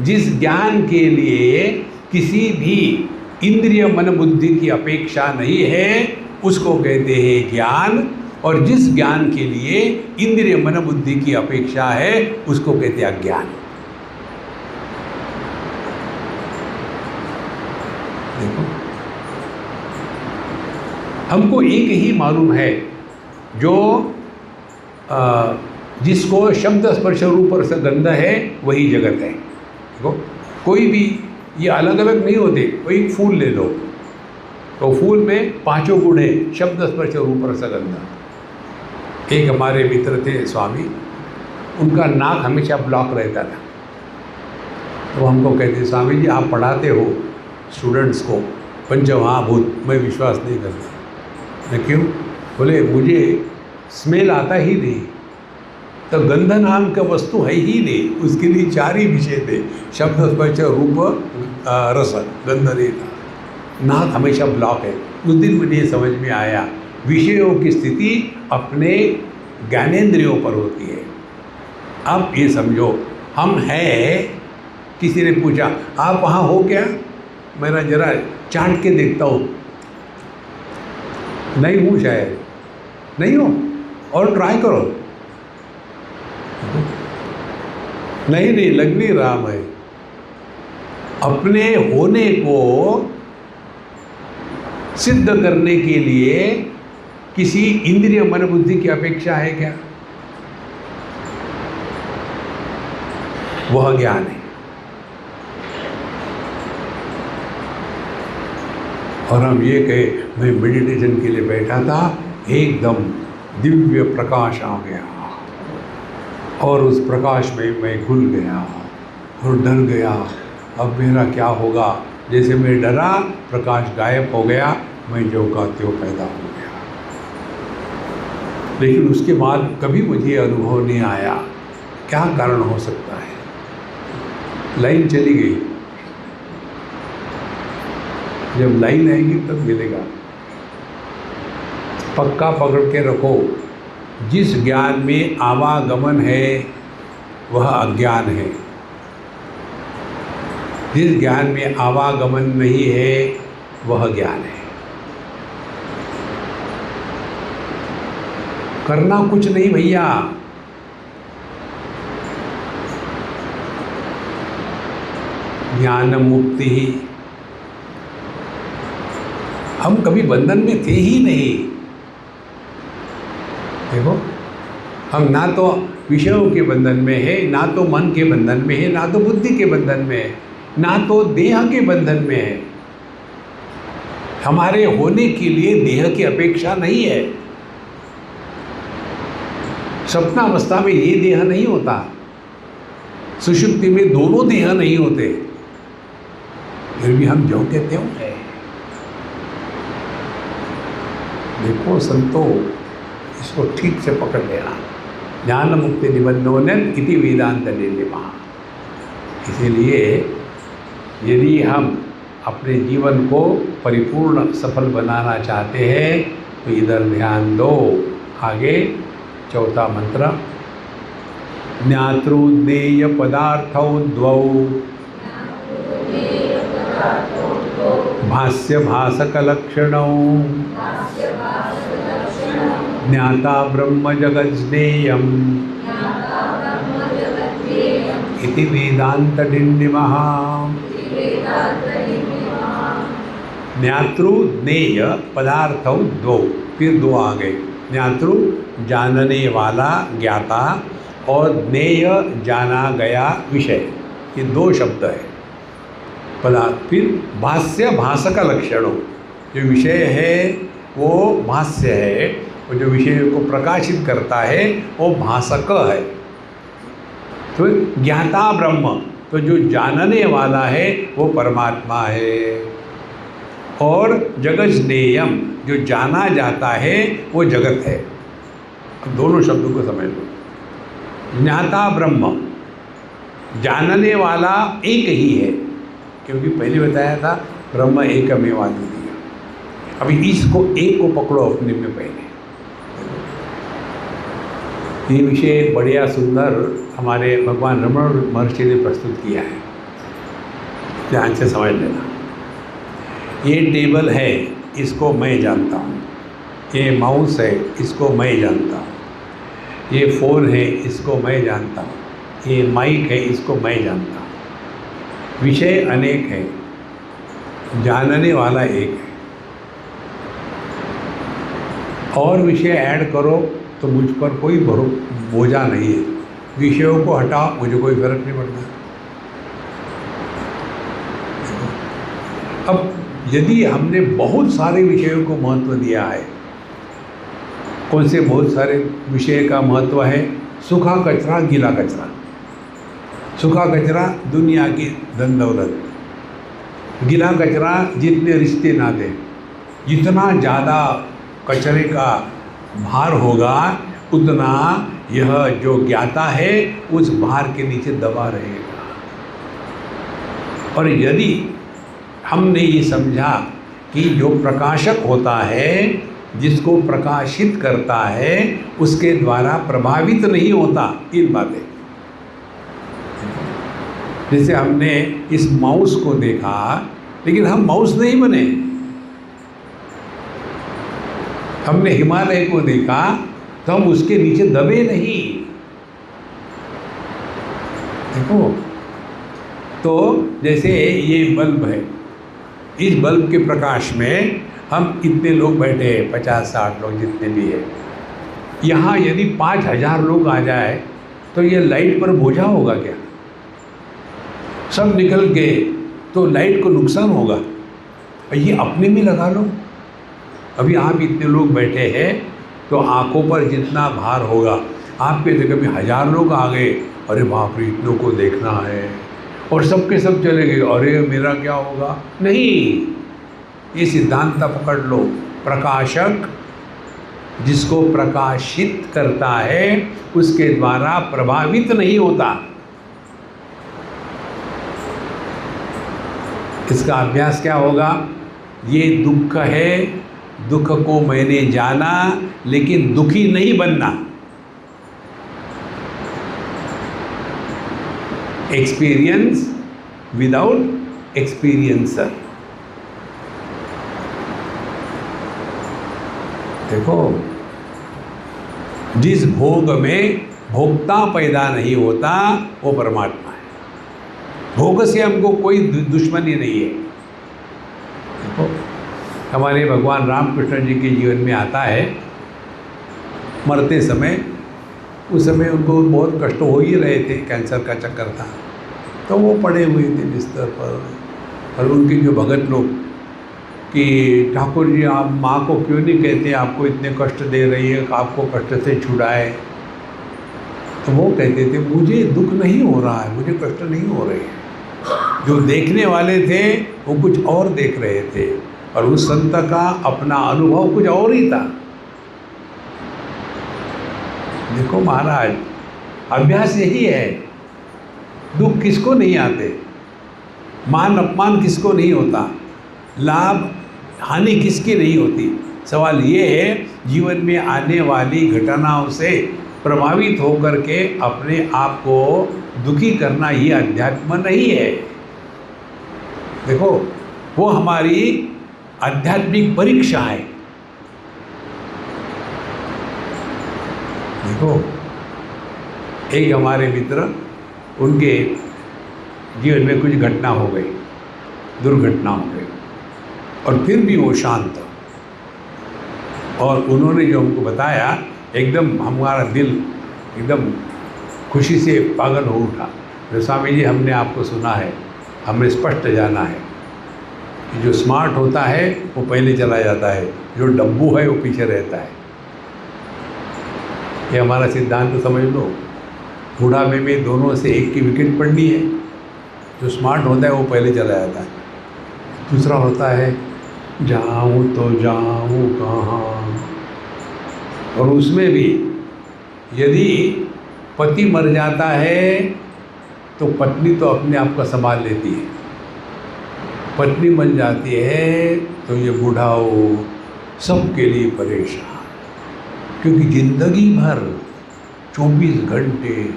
जिस ज्ञान के लिए किसी भी इंद्रिय मन बुद्धि की अपेक्षा नहीं है उसको कहते हैं ज्ञान, और जिस ज्ञान के लिए इंद्रिय मन बुद्धि की अपेक्षा है उसको कहते हैं अज्ञान। देखो, हमको एक ही मालूम है जो जिसको शब्द स्पर्श रूप रस गंध है वही जगत है। देखो, कोई भी ये अलग अलग नहीं होते। कोई फूल ले लो तो फूल में पांचों गुण है, शब्द स्पर्श रूप रस गंध। एक हमारे मित्र थे स्वामी, उनका नाक हमेशा ब्लॉक रहता था। तो हमको कहते, स्वामी जी आप पढ़ाते हो स्टूडेंट्स को पंचमहाभूत, मैं विश्वास नहीं करता। मैं क्यों? बोले मुझे स्मेल आता ही नहीं, तो गंध नाम का वस्तु है ही नहीं, उसके लिए चार ही विषय थे, शब्द स्पर्श रूप रस, गंध नहीं था। नाक हमेशा ब्लॉक है। उस दिन मुझे ये समझ में आया, विषयों की स्थिति अपने ज्ञानेंद्रियों पर होती है। अब ये समझो, हम हैं, किसी ने पूछा आप वहाँ हो क्या? मेरा जरा चाट के देखता हूँ, नहीं हूँ शायद, नहीं हो, और ट्राई करो, नहीं लग नहीं रहा मैं। अपने होने को सिद्ध करने के लिए किसी इंद्रिय मन बुद्धि की अपेक्षा है क्या? वह ज्ञान है। और हम ये कहे मैं मेडिटेशन के लिए बैठा था, एकदम दिव्य प्रकाश आ गया और उस प्रकाश में मैं घुल गया और डर गया। अब मेरा क्या होगा? जैसे मैं डरा, प्रकाश गायब हो गया, मैं जो का त्यों पैदा हो गया। लेकिन उसके बाद कभी मुझे अनुभव नहीं आया। क्या कारण हो सकता है? लाइन चली गई। जब लाइन आएगी तब मिलेगा। पक्का पकड़ के रखो, जिस ज्ञान में आवागमन है वह अज्ञान है, जिस ज्ञान में आवागमन नहीं है वह ज्ञान है। करना कुछ नहीं भैया, ज्ञान मुक्ति ही। हम कभी बंधन में थे ही नहीं। देखो, हम ना तो विषयों के बंधन में है, ना तो मन के बंधन में है, ना तो बुद्धि के बंधन में है, ना तो देह के बंधन में है। हमारे होने के लिए देह की अपेक्षा नहीं है। स्वप्नावस्था में ये देह नहीं होता, सुषुप्ति में दोनों देह नहीं होते, फिर भी हम जो कहते हो है। देखो संतो, इसको ठीक से पकड़ लेना। ज्ञान मुक्ति निबंधोनन इति वेदांत निर्णिमा। इसीलिए यदि हम अपने जीवन को परिपूर्ण सफल बनाना चाहते हैं तो इधर ध्यान दो। आगे चौथा मंत्र, ज्ञातृज्ञेय पदार्थौ द्वौ भाष्य भासक लक्षणौ ज्ञाता ब्रह्म जगज्ञेयम् इति वेदांत डिंडिमः। ज्ञातृ ज्ञेय पदार्थौ द्वौ, फिर दो आ गए। ज्ञातृ जानने वाला ज्ञाता और ज्ञेय जाना गया विषय, ये दो शब्द है पदार्थ। फिर भाष्य भासक लक्षणों, जो विषय है वो भाष्य है, और जो विषय को प्रकाशित करता है वो भासक है। तो ज्ञाता ब्रह्म, तो जो जानने वाला है वो परमात्मा है, और जगज्ञेयम, जो जाना जाता है वो जगत है। दोनों शब्दों को समझ लो। ज्ञाता ब्रह्म, जानने वाला एक ही है, क्योंकि पहले बताया था ब्रह्म एकमेवाद्वितीय। अभी इसको एक को पकड़ो अपने में पहले। ये विषय बढ़िया सुंदर हमारे भगवान रमण महर्षि ने प्रस्तुत किया है, ध्यान से समझ लेना। ये टेबल है, इसको मैं जानता हूँ। ये माउस है, इसको मैं जानता हूँ। ये फ़ोन है, इसको मैं जानता हूँ। ये माइक है, इसको मैं जानता हूँ। विषय अनेक है, जानने वाला एक है। और विषय ऐड करो तो मुझ पर कोई बोझा नहीं है। विषयों को हटाओ, मुझे कोई फर्क नहीं पड़ता। अब यदि हमने बहुत सारे विषयों को महत्व दिया है, कौन से बहुत सारे विषय का महत्व है? सूखा कचरा, गीला कचरा। सूखा कचरा दुनिया की धन दौलत, गीला कचरा जितने रिश्ते नाते। जितना ज़्यादा कचरे का भार होगा उतना यह जो ज्ञाता है उस भार के नीचे दबा रहेगा। और यदि हमने ये समझा कि जो प्रकाशक होता है, जिसको प्रकाशित करता है, उसके द्वारा प्रभावित नहीं होता, इन बातें। जैसे हमने इस माउस को देखा, लेकिन हम माउस नहीं बने। हमने हिमालय को देखा तो हम उसके नीचे दबे नहीं। देखो, तो जैसे ये बल्ब है, इस बल्ब के प्रकाश में हम इतने लोग बैठे हैं, 50-60 लोग जितने भी हैं। यहाँ यदि 5000 लोग आ जाए तो ये लाइट पर बोझा होगा क्या? सब निकल गए तो लाइट को नुकसान होगा। ये अपने में लगा लो। अभी आप इतने लोग बैठे हैं तो आंखों पर जितना भार होगा, आपके जगह में 1000 लोग आ गए, अरे बाप रे इतनों को देखना है, और सबके सब चले गए, अरे मेरा क्या होगा। नहीं, ये सिद्धांत पकड़ लो, प्रकाशक जिसको प्रकाशित करता है उसके द्वारा प्रभावित नहीं होता। इसका अभ्यास क्या होगा? ये दुख है, दुख को मैंने जाना, लेकिन दुखी नहीं बनना। Experience without experiencer. देखो, जिस भोग में भोक्ता पैदा नहीं होता वो परमात्मा है। भोग से हमको कोई दुश्मनी नहीं है। देखो, हमारे भगवान रामकृष्ण जी के जीवन में आता है, मरते समय, उस समय उनको बहुत कष्ट हो ही रहे थे, कैंसर का चक्कर था, तो वो पड़े हुए थे बिस्तर पर, और उनके जो भगत लोग कि ठाकुर जी आप माँ को क्यों नहीं कहते, आपको इतने कष्ट दे रही है, आपको कष्ट से छुड़ाए। तो वो कहते थे मुझे दुख नहीं हो रहा है, मुझे कष्ट नहीं हो रहे हैं। जो देखने वाले थे वो कुछ और देख रहे थे, और उस संत का अपना अनुभव कुछ और ही था। देखो महाराज, अभ्यास यही है। दुख किसको नहीं आते, मान अपमान किसको नहीं होता, लाभ हानि किसकी नहीं होती। सवाल ये है, जीवन में आने वाली घटनाओं से प्रभावित होकर के अपने आप को दुखी करना, ये अध्यात्म नहीं है। देखो, वो हमारी आध्यात्मिक परीक्षा है। देखो, एक हमारे मित्र, उनके जीवन में कुछ घटना हो गई, दुर्घटना हो गई, और फिर भी वो शांत, और उन्होंने जो हमको बताया, एकदम हमारा दिल एकदम खुशी से पागल हो उठा। तो स्वामी जी, हमने आपको सुना है, हमने स्पष्ट जाना है कि जो स्मार्ट होता है वो पहले चला जाता है, जो डब्बू है वो पीछे रहता है। ये हमारा सिद्धांत तो समझ लो। बुढ़ापे में दोनों से एक की विकेट पड़नी है। जो स्मार्ट होता है वो पहले चला जाता है। दूसरा होता है जाऊँ तो जाऊँ कहाँ, और उसमें भी यदि पति मर जाता है तो पत्नी तो अपने आप का संभाल लेती है, पत्नी मर जाती है तो ये बूढ़ा हो सबके लिए परेशान, क्योंकि ज़िंदगी भर 24 घंटे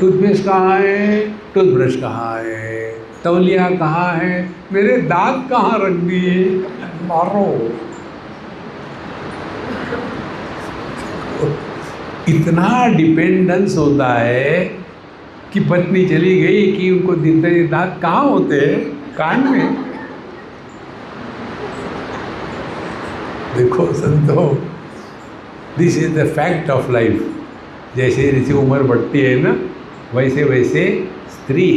टूथपेस्ट कहाँ है, टूथब्रश कहाँ है, तौलिया कहाँ है, मेरे दांत कहाँ रख दिए, मारो। इतना डिपेंडेंस होता है कि पत्नी चली गई कि उनको दांत कहाँ होते हैं, कान में। देखो संतो, this is the fact of life. जैसे जैसे उम्र बढ़ती है ना, वैसे वैसे स्त्री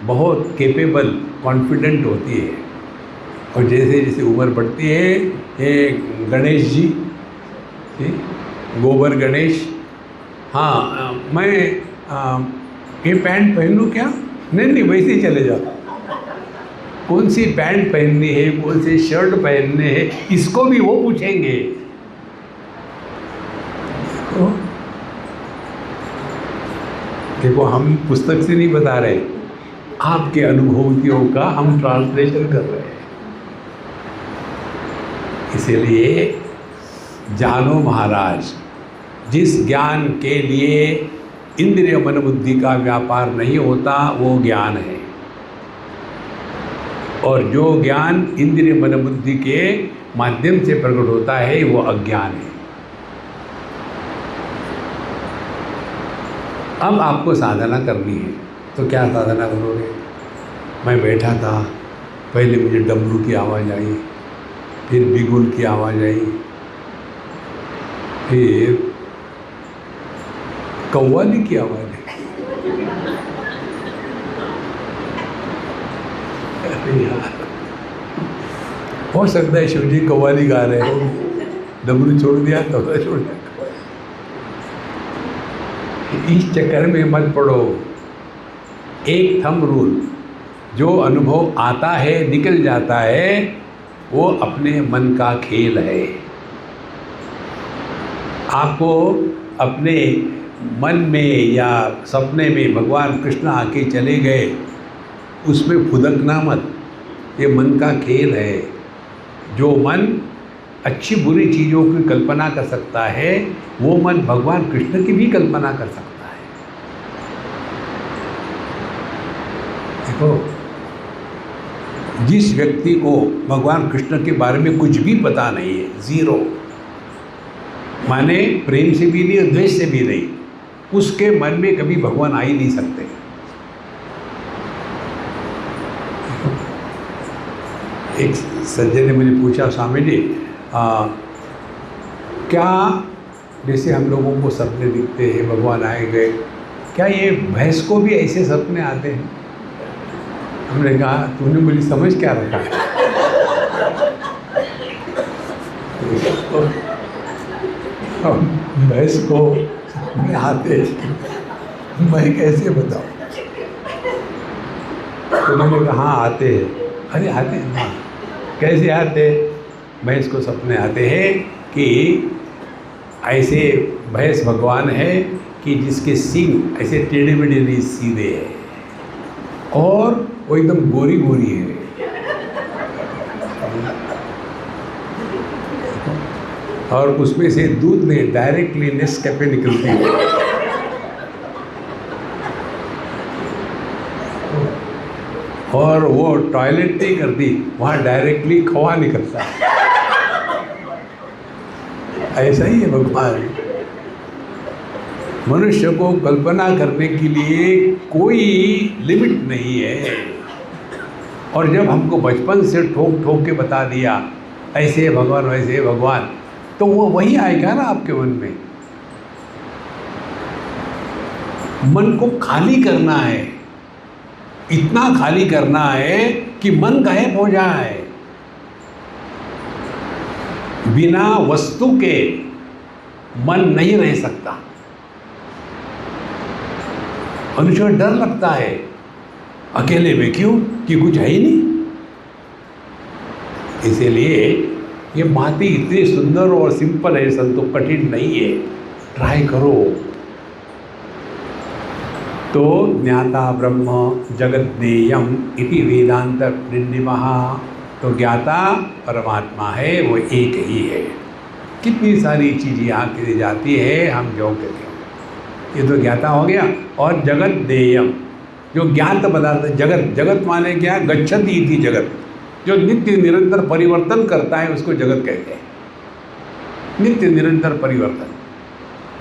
बहुत कैपेबल, कॉन्फिडेंट होती है, और जैसे जैसे उम्र बढ़ती है, ये गणेश जी, गोबर गणेश, हाँ मैं ये पैंट पहन लूँ क्या? नहीं, वैसे ही चले जाओ। कौन सी पैंट पहननी है, कौन सी शर्ट पहनने हैं, इसको भी वो पूछेंगे। देखो, हम पुस्तक से नहीं बता रहे, आपके अनुभूतियों का हम ट्रांसलेशन कर रहे हैं। इसीलिए जानो महाराज, जिस ज्ञान के लिए इंद्रिय मन बुद्धि का व्यापार नहीं होता वो ज्ञान है, और जो ज्ञान इंद्रिय मन बुद्धि के माध्यम से प्रकट होता है वो अज्ञान है। अब आपको साधना करनी है, तो क्या साधना करोगे? मैं बैठा था, पहले मुझे डमरू की आवाज़ आई, फिर बिगुल की आवाज़ आई, फिर कव्वाली की आवाज़ आई। अरे यार, हो सकता है शिव जी कव्वाली गा रहे हो, डमरू छोड़ दिया तो छोड़ दिया। इस चक्कर में मत पड़ो। एक थंब रूल, जो अनुभव आता है निकल जाता है, वो अपने मन का खेल है। आपको अपने मन में या सपने में भगवान कृष्ण आके चले गए, उसमें फुदकना मत, ये मन का खेल है। जो मन अच्छी बुरी चीज़ों की कल्पना कर सकता है, वो मन भगवान कृष्ण की भी कल्पना कर सकता है। देखो, जिस व्यक्ति को भगवान कृष्ण के बारे में कुछ भी पता नहीं है, ज़ीरो, माने प्रेम से भी नहीं और द्वेष से भी नहीं, उसके मन में कभी भगवान आ ही नहीं सकते। एक सज्जन ने मुझे पूछा, स्वामी जी क्या जैसे हम लोगों को सपने दिखते हैं, भगवान आए गए, क्या ये भैंस को भी ऐसे सपने आते हैं? हमने कहा, तूने मुझे समझ क्या रखा है? भैंस को सपने आते, मैं कैसे बताऊँ? तो मैंने कहा हाँ आते हैं। अरे आते हैं, हाँ कैसे आते? भैंस को सपने आते हैं कि ऐसे भैंस भगवान है कि जिसके सींग ऐसे टेढ़े मेढ़े नहीं, सीधे हैं, और वो एकदम गोरी गोरी है। और उसमें से दूध में डायरेक्टली नेस्कैफे निकलती है। और वो टॉयलेट नहीं करती, वहाँ डायरेक्टली खवा निकलता है। ऐसा ही है भगवान। मनुष्य को कल्पना करने के लिए कोई लिमिट नहीं है। और जब हमको बचपन से ठोक ठोक के बता दिया ऐसे भगवान वैसे भगवान, तो वो वही आएगा ना आपके मन में। मन को खाली करना है, इतना खाली करना है कि मन गायब हो जाए। बिना वस्तु के मन नहीं रह सकता। मनुष्य को डर लगता है अकेले में, क्यों? कि कुछ है ही नहीं। इसीलिए ये बातें इतनी सुंदर और सिंपल है, संतो कठिन नहीं है, ट्राई करो। तो ज्ञाता ब्रह्म जगद्देयम इति वेदांत निर्णिमः, तो ज्ञाता परमात्मा है, वो एक ही है। कितनी सारी चीज़ें यहाँ की जाती है, हम जो कहते हैं, ये तो ज्ञाता हो गया। और जगद्देयम, जो ज्ञात पदार्थ, जगत, जगत माने क्या? गच्छति इति जगत, जो नित्य निरंतर परिवर्तन करता है उसको जगत कहते हैं। नित्य निरंतर परिवर्तन।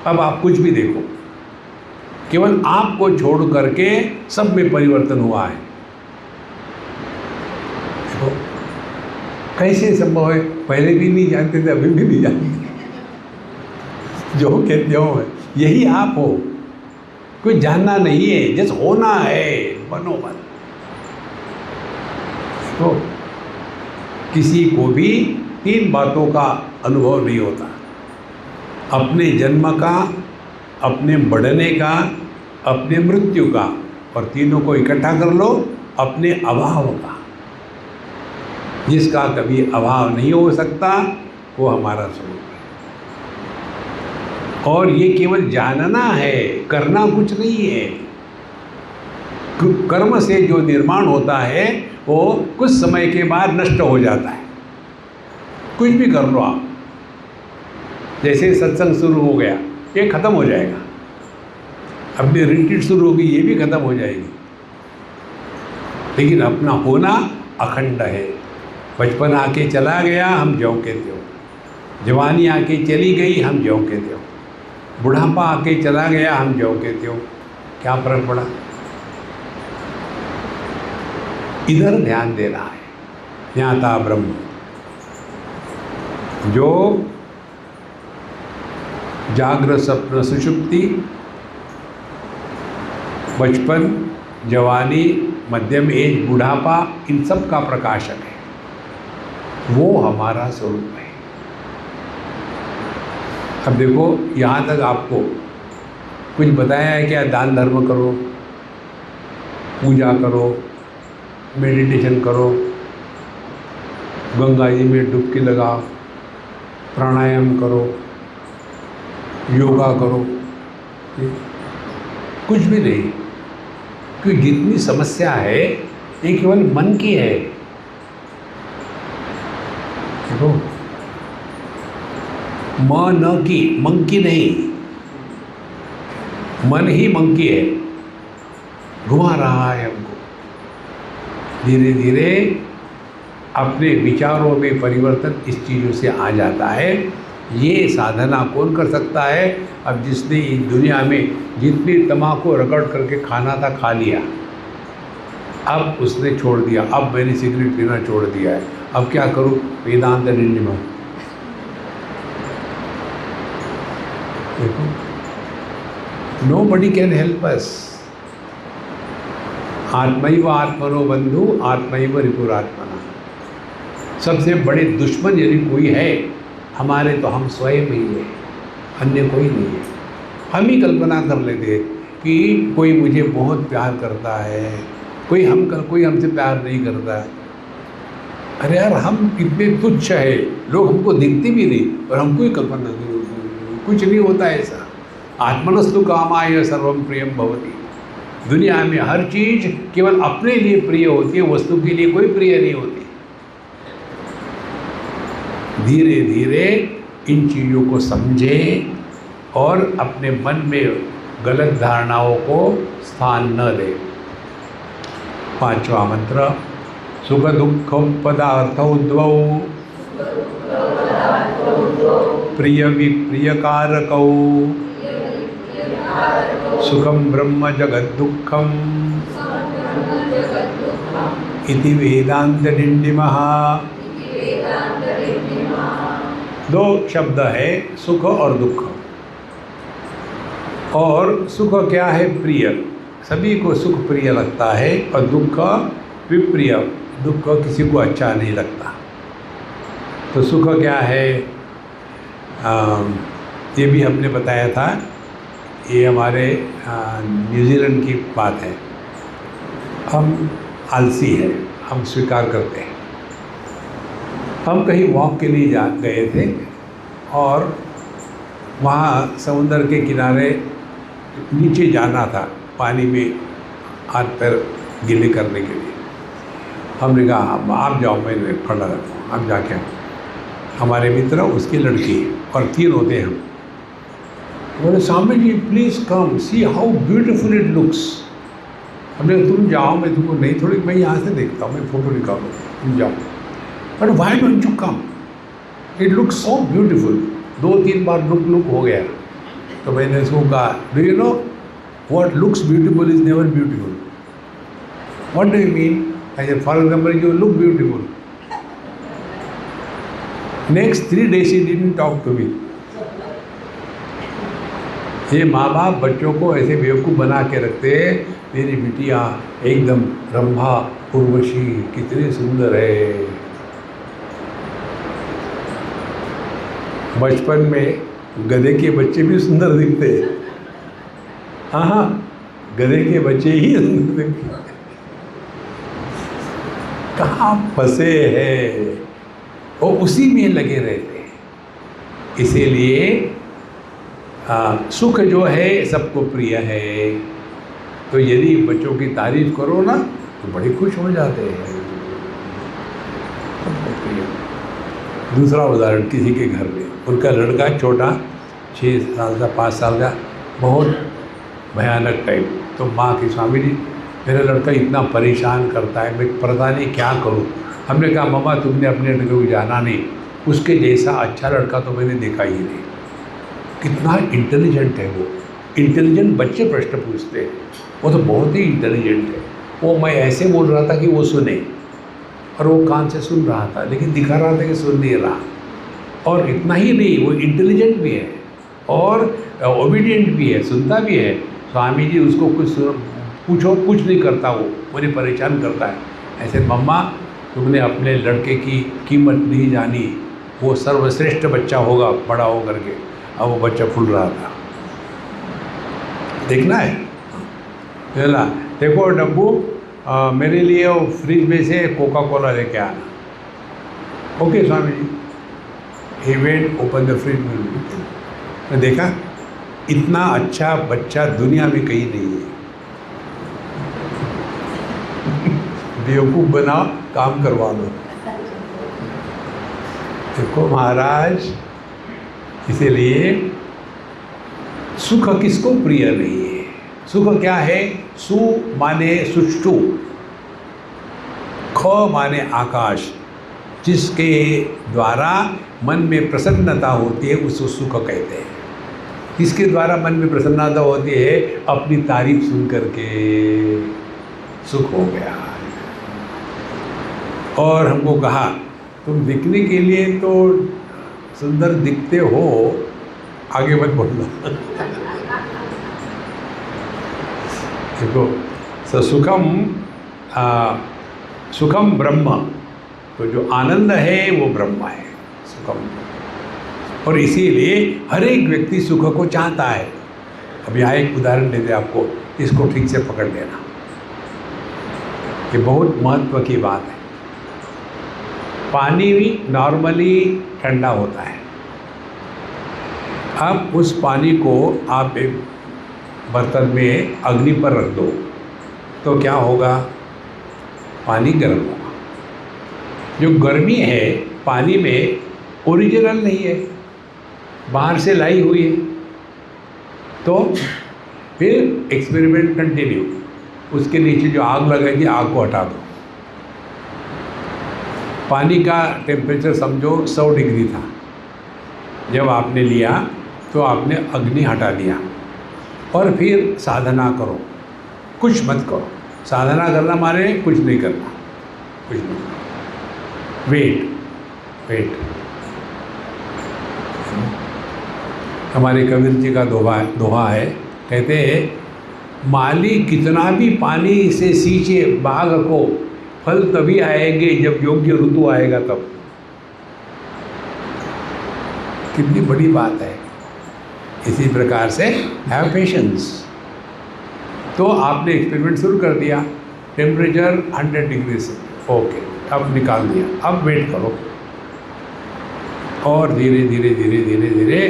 अब आप कुछ भी देखो, केवल आपको छोड़ करके सब में परिवर्तन हुआ है। देखो कैसे संभव है? पहले भी नहीं जानते थे, अभी भी नहीं जानते। जो कहते हो यही आप हो, कोई जानना नहीं है, जैसे होना है मनोमन। तो किसी को भी 3 बातों का अनुभव नहीं होता, अपने जन्म का, अपने बढ़ने का, अपने मृत्यु का, और तीनों को इकट्ठा कर लो, अपने अभाव का। जिसका कभी अभाव नहीं हो सकता वो हमारा स्वरूप है। और ये केवल जानना है, करना कुछ नहीं है। कर्म से जो निर्माण होता है वो कुछ समय के बाद नष्ट हो जाता है। कुछ भी कर लो आप, जैसे सत्संग शुरू हो गया, ये ख़त्म हो जाएगा। अपनी रिट्रीट शुरू होगी, ये भी ख़त्म हो जाएगी। लेकिन अपना होना अखंड है। बचपन आके चला गया, हम ज्यों के त्यों। जवानी आके चली गई, हम ज्यों के त्यों। बुढ़ापा आके चला गया, हम ज्यों के त्यों। क्या फर्क पड़ा? इधर ध्यान देना है। ज्ञाता ब्रह्म, जो जागृत स्वप्न सुषुप्ति, बचपन, जवानी, मध्यम एज, बुढ़ापा, इन सब का प्रकाशक है। वो हमारा स्वरूप है। अब देखो, यहाँ तक आपको कुछ बताया है क्या? दान धर्म करो, पूजा करो, मेडिटेशन करो, गंगा जी में डुबकी लगाओ, प्राणायाम करो, योगा करो, कुछ भी नहीं। क्योंकि जितनी समस्या है ये केवल मन की है। देखो, मन की, मंकी नहीं, मन ही मंकी है, घुमा रहा है हमको। धीरे धीरे अपने विचारों में परिवर्तन इस चीज़ों से आ जाता है। ये साधना कौन कर सकता है? अब जिसने इस दुनिया में जितनी तम्बाकू रगड़ करके खाना था खा लिया, अब उसने छोड़ दिया। अब मैंने सिगरेट पीना छोड़ दिया है, अब क्या करूं? वेदांत निर्णय। देखो, नोबडी कैन हेल्प अस। आत्मैव आत्मनो बंधु आत्मैव रिपुरात्मना। सबसे बड़े दुश्मन यदि कोई है हमारे, तो हम स्वयं ही है, अन्य कोई नहीं है। हम ही कल्पना कर लेते हैं कि कोई मुझे बहुत प्यार करता है, कोई हमसे प्यार नहीं करता। अरे यार, हम इतने तुच्छ है, लोग हमको दिखते भी नहीं और हमको ही कल्पना नहीं, कुछ नहीं होता ऐसा। आत्मनस्तु कामाय सर्वम प्रियम भवति। दुनिया में हर चीज़ केवल अपने लिए प्रिय होती है, वस्तु के लिए कोई प्रिय नहीं होती। धीरे धीरे इन चीज़ों को समझें और अपने मन में गलत धारणाओं को स्थान न दें। पांचवा मंत्र, सुख दुख पदार्थौ द्वौ प्रिय विप्रियकारकौ सुखम ब्रह्म जगद्दुःखम् इति वेदांत डिंडिमः। दो शब्द है, सुख और दुख। और सुख क्या है? प्रिय। सभी को सुख प्रिय लगता है और दुख विप्रिय। दुख किसी को अच्छा नहीं लगता। तो सुख क्या है? ये भी हमने बताया था, ये हमारे न्यूजीलैंड की बात है। हम आलसी हैं, हम स्वीकार करते हैं। हम कहीं वॉक के लिए गए थे और वहाँ समुंदर के किनारे नीचे जाना था, पानी में हाथ पैर गीले करने के लिए। हमने कहा आप जाओ, मैं खड़ा रखूँ, आप जाके आओ। हमारे मित्र, उसकी लड़की और 3 होते हैं हम। बोले Swami ji please come, see how beautiful it looks. हमने तुम जाओ, मैं तुमको नहीं, थोड़ी मैं यहाँ से देखता हूँ, मैं फ़ोटो निकालूँ, तुम जाओ। But why don't you come, it looks so beautiful. 2-3 bar look हो गया। तो मैंने उसको कहा, do you know what looks beautiful is never beautiful. What do you mean? I said, for example, you look beautiful. Next 3 days he didn't talk to me. ये माँ बाप बच्चों को ऐसे बेवकूफ़ बना के रखते हैं। मेरी बिटिया एकदम रंभा उर्वशी कितनी सुंदर है। बचपन में गधे के बच्चे भी सुंदर दिखते हैं। हाँ, गधे के बच्चे ही सुंदर दिखते हैं। कहाँ फंसे हैं, वो उसी में लगे रहते हैं। इसीलिए सुख जो है सबको प्रिय है। तो यदि बच्चों की तारीफ करो ना तो बड़े खुश हो जाते हैं, सबको प्रिय। दूसरा उदाहरण, किसी के घर में उनका लड़का छोटा 6 साल का 5 साल का, बहुत भयानक टाइप। तो माँ की, स्वामी जी मेरा लड़का इतना परेशान करता है, मैं पता नहीं क्या करूँ। हमने कहा मम्मा तुमने अपने लड़के को जाना नहीं, उसके जैसा अच्छा लड़का तो मैंने देखा ही नहीं। कितना इंटेलिजेंट है वो। इंटेलिजेंट बच्चे प्रश्न पूछते हैं, वो तो बहुत ही इंटेलिजेंट है। वो मैं ऐसे बोल रहा था कि वो सुने, और वो कान से सुन रहा था लेकिन दिखा रहा था कि सुन नहीं रहा। और इतना ही नहीं, वो इंटेलिजेंट भी है और ओबीडियंट भी है, सुनता भी है। स्वामी जी उसको कुछ पूछो, कुछ नहीं करता, वो मुझे परेशान करता है। ऐसे मम्मा तुमने अपने लड़के की कीमत नहीं जानी, वो सर्वश्रेष्ठ बच्चा होगा बड़ा हो करके। अब वो बच्चा फूल रहा था, देखना है। बोला देखो डब्बू, मेरे लिए वो फ्रिज में से कोका कोला लेके आना। Okay Swami ji. He went, open the fridge. मैं देखा इतना अच्छा बच्चा दुनिया में कहीं नहीं है। बेवकूफ़ बनाओ, काम करवा लो। देखो महाराज, इसीलिए सुख किसको प्रिय नहीं है। सुख क्या है? सु माने सुष्टु, ख माने आकाश, जिसके द्वारा मन में प्रसन्नता होती है उसको सुख कहते हैं। किसके द्वारा मन में प्रसन्नता होती है? अपनी तारीफ सुन करके सुख हो गया। और हमको कहा तुम दिखने के लिए तो सुंदर दिखते हो, आगे मत बोलना। देखो सुखम ब्रह्म, तो जो आनंद है वो ब्रह्म है, सुखम। और इसीलिए हर एक व्यक्ति सुख को चाहता है। अब यहाँ एक उदाहरण देते आपको, इसको ठीक से पकड़ लेना, ये बहुत महत्व की बात है। पानी भी नॉर्मली ठंडा होता है। अब उस पानी को आप एक बर्तन में अग्नि पर रख दो तो क्या होगा? पानी गर्म होगा। जो गर्मी है पानी में ओरिजिनल नहीं है, बाहर से लाई हुई है। तो फिर एक्सपेरिमेंट कंटिन्यू, उसके नीचे जो आग लगेगी आग को हटा दो। पानी का टेम्परेचर समझो 100 डिग्री था, जब आपने लिया तो आपने अग्नि हटा दिया और फिर साधना करो, कुछ मत करो। साधना करना माने कुछ नहीं करना, कुछ नहीं। वेट। हमारे कबीर जी का दोहा है, कहते हैं माली कितना भी पानी से सींचे बाग को, फल तभी आएंगे जब योग्य ऋतु आएगा तब। कितनी बड़ी बात है। इसी प्रकार से हैव पेशेंस। तो आपने एक्सपेरिमेंट शुरू कर दिया, टेम्परेचर 100 डिग्री से, ओके, अब निकाल दिया। अब वेट करो और धीरे धीरे धीरे धीरे धीरे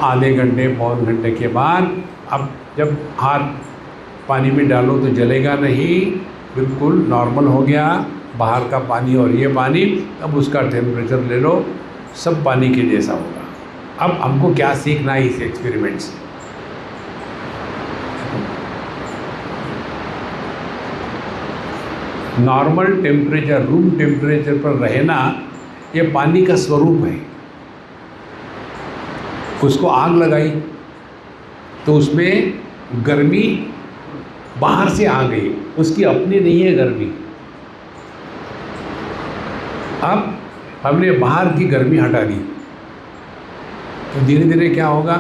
आधे घंटे पौन घंटे के बाद अब जब हाथ पानी में डालो तो जलेगा नहीं, बिल्कुल नॉर्मल हो गया बाहर का पानी और ये पानी। अब उसका टेम्परेचर ले लो, सब पानी के जैसा होगा। अब हमको क्या सीखना है इस एक्सपेरिमेंट से? नॉर्मल टेम्परेचर, रूम टेम्परेचर पर रहना, ये पानी का स्वरूप है। उसको आग लगाई तो उसमें गर्मी बाहर से आ गई, उसकी अपनी नहीं है गर्मी। अब हमने बाहर की गर्मी हटा दी तो धीरे धीरे क्या होगा?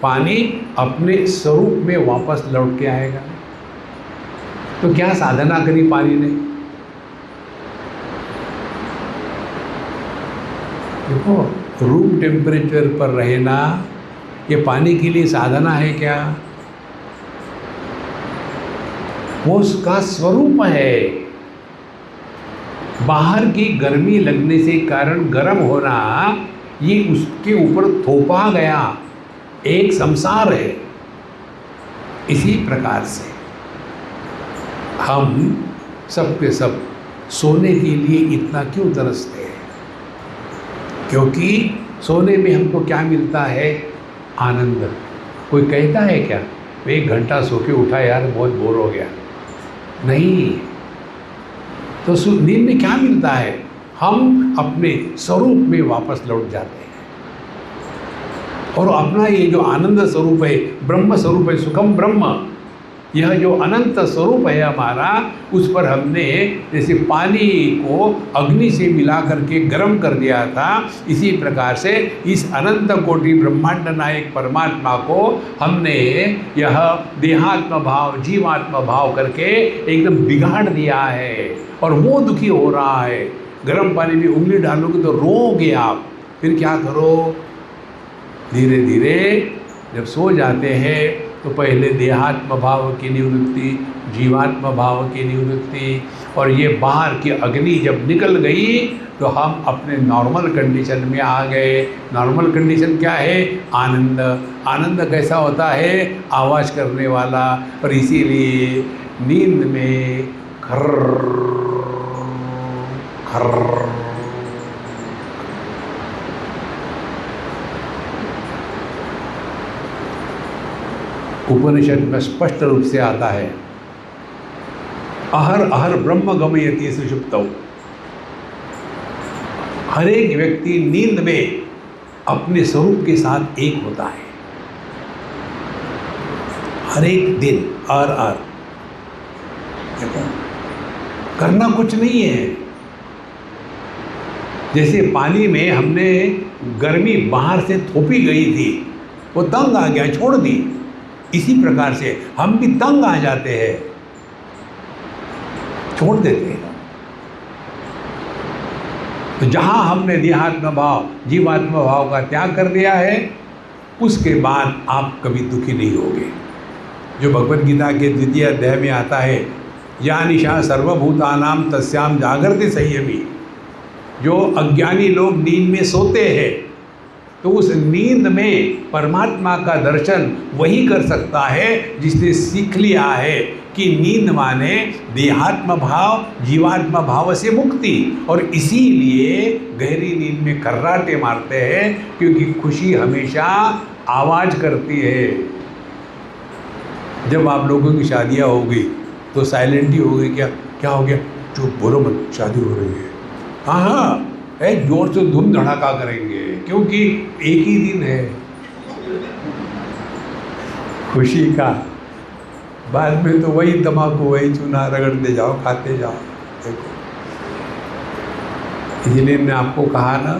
पानी अपने स्वरूप में वापस लौट के आएगा। तो क्या साधना करी पानी ने? देखो, रूम टेम्परेचर पर रहना ये पानी के लिए साधना है क्या? वो उसका स्वरूप है। बाहर की गर्मी लगने से कारण गर्म होना, ये उसके ऊपर थोपा गया एक संसार है। इसी प्रकार से हम सब के सब सोने के लिए इतना क्यों तरसते हैं? क्योंकि सोने में हमको क्या मिलता है? आनंद। कोई कहता है क्या 1 घंटा सो के उठा यार बहुत बोर हो गया? नहीं। तो नींद में क्या मिलता है? हम अपने स्वरूप में वापस लौट जाते हैं और अपना ये जो आनंद स्वरूप है, ब्रह्म स्वरूप है, सुखम ब्रह्म, यह जो अनंत स्वरूप है हमारा, उस पर हमने जैसे पानी को अग्नि से मिला करके गर्म कर दिया था, इसी प्रकार से इस अनंत कोटि ब्रह्मांड नायक परमात्मा को हमने यह देहात्म भाव जीवात्म भाव करके एकदम बिगाड़ दिया है और वो दुखी हो रहा है। गर्म पानी में उंगली डालोगे तो रोगे आप, फिर क्या करो? धीरे धीरे जब सो जाते हैं तो पहले देहात्म भाव की निवृत्ति, जीवात्म भाव की निवृत्ति, और ये बाहर की अग्नि जब निकल गई तो हम अपने नॉर्मल कंडीशन में आ गए। नॉर्मल कंडीशन क्या है? आनंद। आनंद कैसा होता है? आवाज़ करने वाला। और इसीलिए नींद में खर्र खर्र उपनिषद में स्पष्ट रूप से आता है, अहर अहर ब्रह्म गमयति सुषुप्तौ। हर एक व्यक्ति नींद में अपने स्वरूप के साथ एक होता है, हर एक दिन। अहर देखो, करना कुछ नहीं है। जैसे पानी में हमने गर्मी बाहर से थोपी गई थी, वो तंग आ गया, छोड़ दी। इसी प्रकार से हम भी तंग आ जाते हैं, छोड़ देते हैं। तो जहां हमने देहात्म भाव जीवात्म भाव का त्याग कर दिया है, उसके बाद आप कभी दुखी नहीं होगे। जो भगवद गीता के 2य अध्याय में आता है, या निशा सर्वभूतानाम तस्याम जागृति संयमी। जो अज्ञानी लोग नींद में सोते हैं, तो उस नींद में परमात्मा का दर्शन वही कर सकता है जिसने सीख लिया है कि नींद माने देहात्म भाव जीवात्म भाव से मुक्ति। और इसीलिए गहरी नींद में कर्राटे मारते हैं, क्योंकि खुशी हमेशा आवाज़ करती है। जब आप लोगों की शादियाँ हो गई तो साइलेंट ही हो गई। क्या हो गया? चुप, बोलो मत, शादी हो रही है। हाँ, जोर से धूम धड़ाका करेंगे, क्योंकि एक ही दिन है खुशी का। बाद में तो वही तम्बाकू, वही चूना रगड़ते जाओ, खाते जाओ। देखो, इसलिए मैं आपको कहा ना,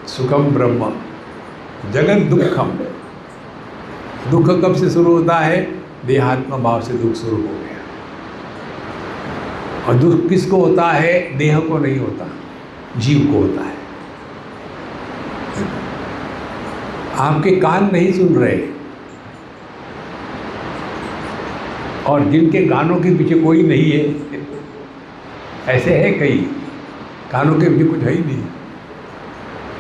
सुखम ब्रह्म जगत दुखम। दुख कब से शुरू होता है? देहात्म भाव से दुख शुरू हो गया। और दुख किसको होता है? देह को नहीं होता, जीव को होता है। आपके कान नहीं सुन रहे, और जिनके कानों के पीछे कोई नहीं है, ऐसे है कई, कानों के पीछे कुछ है ही नहीं,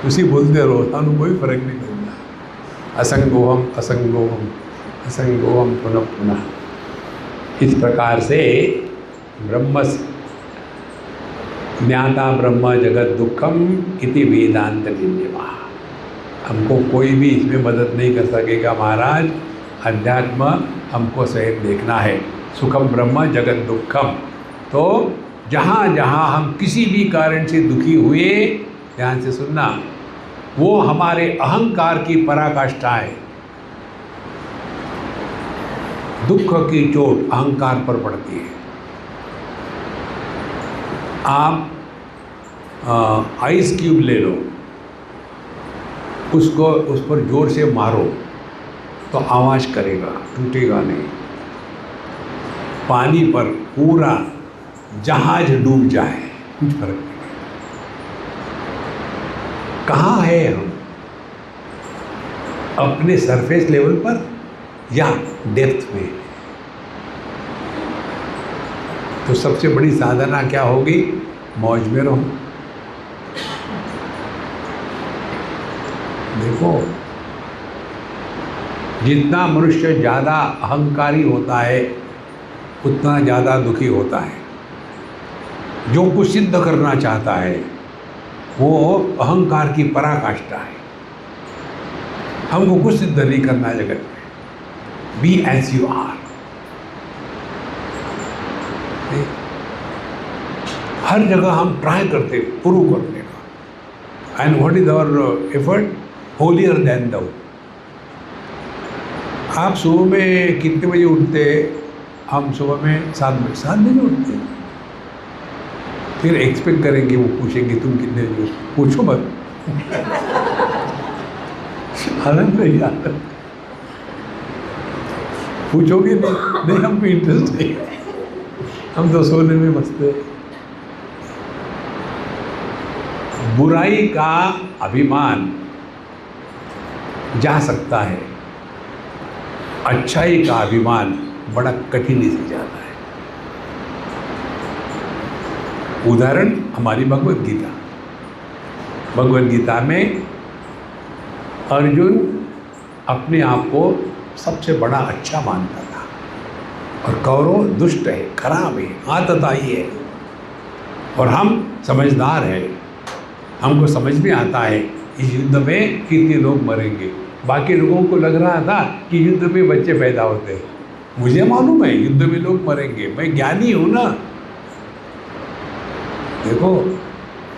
उसी बोलते रहो, सानू कोई फर्क नहीं पड़ता। असंगोहम असंगोहम असंगोहम पुनः पुनः। इस प्रकार से ब्रह्म ज्ञाता ब्रह्म जगत दुखम इति वेदांत निन्यवा। हमको कोई भी इसमें मदद नहीं कर सकेगा महाराज। अध्यात्म हमको सहित देखना है। सुखम ब्रह्म जगत दुखम। तो जहाँ जहाँ हम किसी भी कारण से दुखी हुए, ध्यान से सुनना, वो हमारे अहंकार की पराकाष्ठा है। दुख की चोट अहंकार पर पड़ती है। आप आइस क्यूब ले लो, उसको उस पर जोर से मारो तो आवाज़ करेगा, टूटेगा नहीं। पानी पर पूरा जहाज डूब जाए, कुछ फर्क नहीं पड़ता। कहाँ है हम? अपने सरफेस लेवल पर या डेप्थ में? तो सबसे बड़ी साधना क्या होगी? मौज में रहो। देखो, जितना मनुष्य ज़्यादा अहंकारी होता है, उतना ज़्यादा दुखी होता है। जो कुछ सिद्ध करना चाहता है वो अहंकार की पराकाष्ठा है। हमको कुछ सिद्ध नहीं करना है जगत में। Be as you are. हर जगह हम ट्राई करते प्रूव करने का। And what is our effort? Holier than thou. आप सुबह में कितने बजे उठते? हम सुबह में 7 बजे उठते हैं, फिर एक्सपेक्ट करेंगे वो पूछेंगे तुम कितने बजे, पूछो मत। आनंद नहीं आता, पूछोगे नहीं हमको इंटरेस्ट नहीं, हम तो सोने में मस्त है। बुराई का अभिमान जा सकता है, अच्छाई का अभिमान बड़ा कठिनाई से जाता है। उदाहरण हमारी भगवत गीता। भगवत गीता में अर्जुन अपने आप को सबसे बड़ा अच्छा मानता था, और कौरव दुष्ट है, खराब है, आतताई है, और हम समझदार हैं, हमको समझ में आता है इस युद्ध में कितने लोग मरेंगे। बाकी लोगों को लग रहा था कि युद्ध में बच्चे पैदा होते हैं, मुझे मालूम है युद्ध में लोग मरेंगे, मैं ज्ञानी हूँ ना। देखो,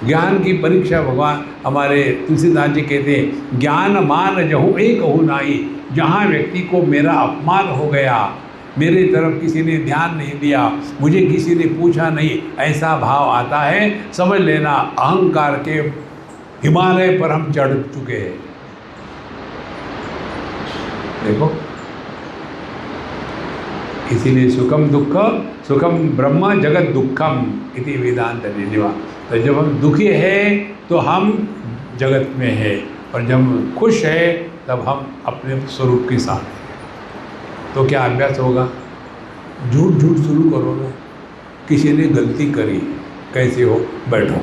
ज्ञान की परीक्षा भगवान हमारे तुलसीदास जी कहते हैं, ज्ञान मान जहूँ एक हो नाई। जहाँ व्यक्ति को मेरा अपमान हो गया, मेरे तरफ किसी ने ध्यान नहीं दिया, मुझे किसी ने पूछा नहीं, ऐसा भाव आता है, समझ लेना अहंकार के हिमालय पर हम चढ़ चुके हैं। देखो, इसीलिए सुखम ब्रह्म जगत दुखम इति वेदांत निर्णय। तो जब हम दुखी हैं तो हम जगत में हैं, और जब हम खुश है तब हम अपने स्वरूप के साथ हैं। तो क्या अभ्यास होगा? झूठ शुरू करो ना। किसी ने गलती करी, कैसे हो, बैठो,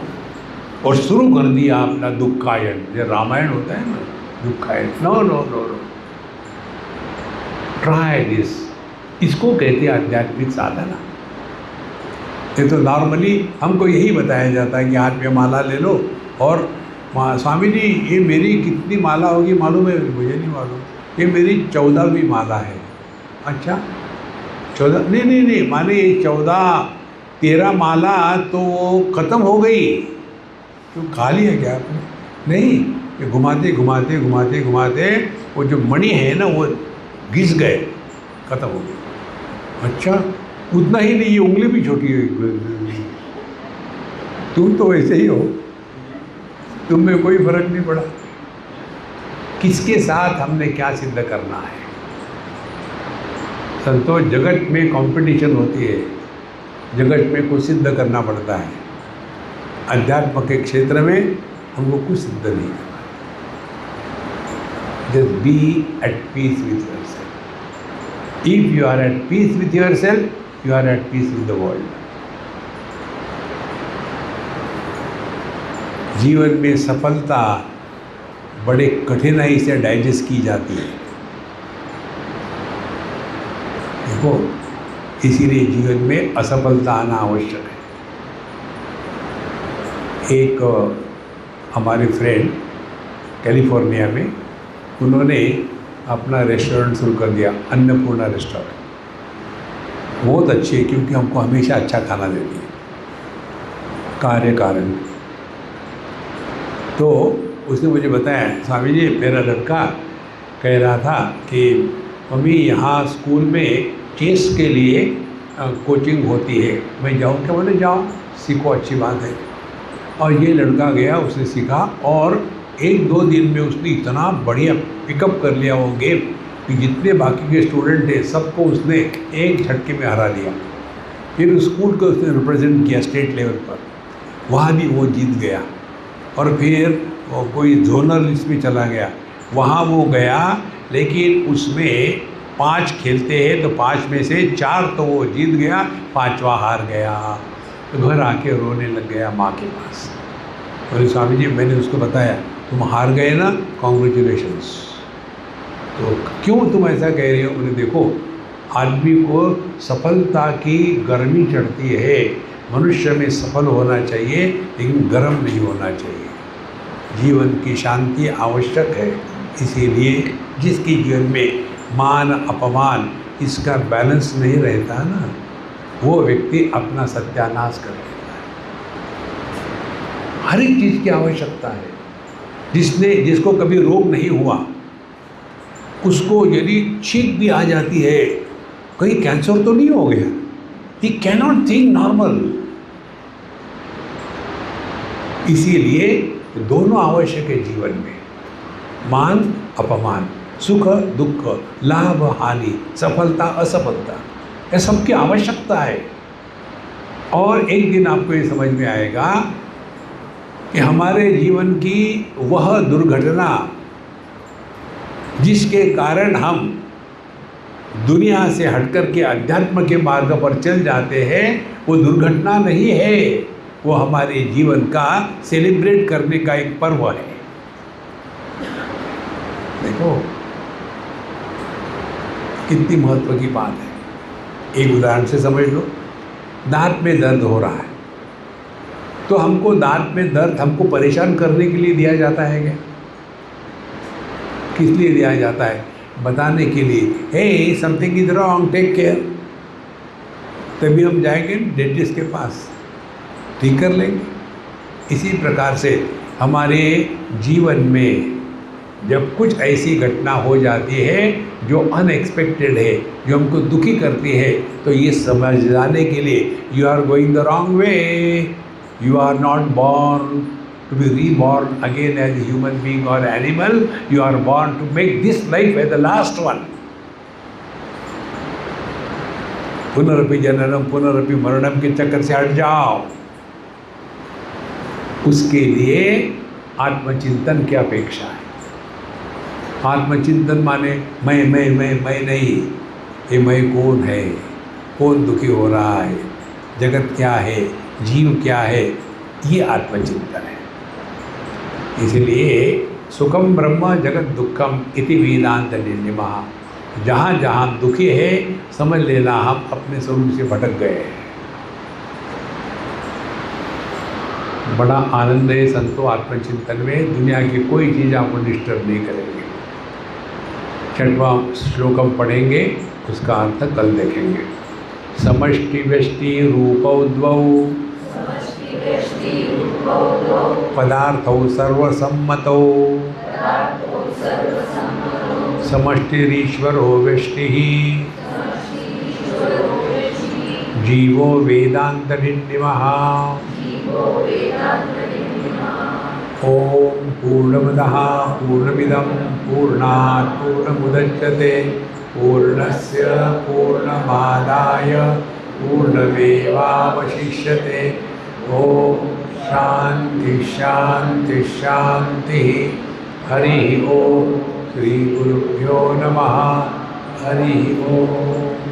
और शुरू कर दिया अपना दुखायन। जो रामायण होता है ना, दुखायन, नो, ट्राई दिस, इसको कहते हैं आध्यात्मिक साधना। ये तो नॉर्मली हमको यही बताया जाता है कि हाथ में माला ले लो, और स्वामी जी ये मेरी कितनी माला होगी मालूम है? मुझे नहीं मालूम, ये मेरी 14वीं माला है। अच्छा, 14? नहीं, माने ये 13 माला तो वो ख़त्म हो गई, तो खाली है क्या आपने? नहीं, ये घुमाते वो जो मणि है ना वो घिस गए, ख़त्म हो गए। अच्छा, उतना ही नहीं, ये उंगली भी छोटी है। तुम तो वैसे ही हो, तुम में कोई फर्क नहीं पड़ा। किसके साथ हमने क्या सिद्ध करना है? संतोष, जगत में कंपटीशन होती है, जगत में कुछ सिद्ध करना पड़ता है। अध्यात्म के क्षेत्र में हमको कुछ सिद्ध नहीं करना। Just be at peace with yourself. If you are at peace with yourself, you are at peace with the world. जीवन में सफलता बड़े कठिनाई से डाइजेस्ट की जाती है। देखो, इसीलिए जीवन में असफलता आना आवश्यक है। एक हमारे फ्रेंड कैलिफोर्निया में, उन्होंने अपना रेस्टोरेंट शुरू कर दिया, अन्नपूर्णा रेस्टोरेंट। बहुत अच्छी है, क्योंकि हमको हमेशा अच्छा खाना देती है, कारण। तो उसने मुझे बताया, स्वामी जी मेरा लड़का कह रहा था कि मम्मी यहाँ स्कूल में चेस के लिए कोचिंग होती है, मैं जाऊँ क्या? बोले जाओ, सीखो, अच्छी बात है। और ये लड़का गया, उसने सीखा, और 1-2 दिन में उसने इतना बढ़िया पिकअप कर लिया वो गेम कि जितने बाकी के स्टूडेंट थे सबको उसने एक झटके में हरा दिया। फिर स्कूल को उसने रिप्रेजेंट किया स्टेट लेवल पर, वहाँ भी वो जीत गया। और फिर वो कोई जोनल लिस्ट में चला गया, वहाँ वो गया, लेकिन उसमें 5 खेलते हैं तो 5 में से 4 तो वो जीत गया, 5वां हार गया। तो घर आके रोने लग गया माँ के पास। बोले स्वामी जी मैंने उसको बताया, तुम हार गए ना, कॉन्ग्रेचुलेशंस। तो क्यों तुम ऐसा कह रहे हो? बोले देखो, आदमी को सफलता की गर्मी चढ़ती है, मनुष्य में सफल होना चाहिए लेकिन गर्म नहीं होना चाहिए। जीवन की शांति आवश्यक है। इसीलिए जिसके जीवन में मान अपमान इसका बैलेंस नहीं रहता ना, वो व्यक्ति अपना सत्यानाश कर देता है। हर एक चीज़ की आवश्यकता है। जिसको कभी रोग नहीं हुआ, उसको यदि छींक भी आ जाती है कहीं कैंसर तो नहीं हो गया। ही कैनॉट थिंक नॉर्मल। इसीलिए दोनों आवश्यक है जीवन में, मान अपमान, सुख दुख, लाभ हानि, सफलता असफलता, यह सबकी आवश्यकता है। और एक दिन आपको ये समझ में आएगा कि हमारे जीवन की वह दुर्घटना जिसके कारण हम दुनिया से हटकर के अध्यात्म के मार्ग पर चल जाते हैं, वो दुर्घटना नहीं है, वो हमारे जीवन का सेलिब्रेट करने का एक पर्व है। देखो कितनी महत्व की बात है। एक उदाहरण से समझ लो, दांत में दर्द हो रहा है, तो हमको दांत में दर्द हमको परेशान करने के लिए दिया जाता है क्या? किस लिए दिया जाता है? बताने के लिए, hey something is wrong, take care. तभी हम जाएंगे डेंटिस्ट के पास, ठीक कर लेंगे। इसी प्रकार से हमारे जीवन में जब कुछ ऐसी घटना हो जाती है जो अनएक्सपेक्टेड है, जो हमको दुखी करती है, तो ये समझ जाने के लिए you are going the wrong way, you are not born to be reborn again as a human being और animal, you are born to make this life as the last one. पुनरपि जननम पुनरपि मरणम के चक्कर से हट जाओ। उसके लिए आत्मचिंतन की अपेक्षा है। आत्मचिंतन माने मैं नहीं, ये मैं कौन है, कौन दुखी हो रहा है, जगत क्या है, जीव क्या है, ये आत्मचिंतन है। इसलिए सुखम ब्रह्म जगत दुखम इति वेदांत निर्णिमः। जहाँ जहाँ दुखी है समझ लेना हम अपने स्वरूप से भटक गए हैं। बड़ा आनंद है संतो आत्मचिंतन में। दुनिया की कोई चीज़ आपको डिस्टर्ब नहीं करेंगे। 6वां श्लोक हम पढ़ेंगे, उसका अर्थ कल देखेंगे। समष्टि व्यष्टि रूपौ द्वौ पदार्थौ सर्वसम्मतौ समष्टिरीश्वरो व्यष्टिः जीवो वेदांत निर्णिमः। ओम पूर्णमदः पूर्णमिदं पूर्णात् पूर्णमुदच्यते पूर्णस्य पूर्णमादाय पूर्णमेवावशिष्यते। ओम शांति शांति शांति। हरि ओम। श्री गुरुभ्यो नमः। हरि ओम।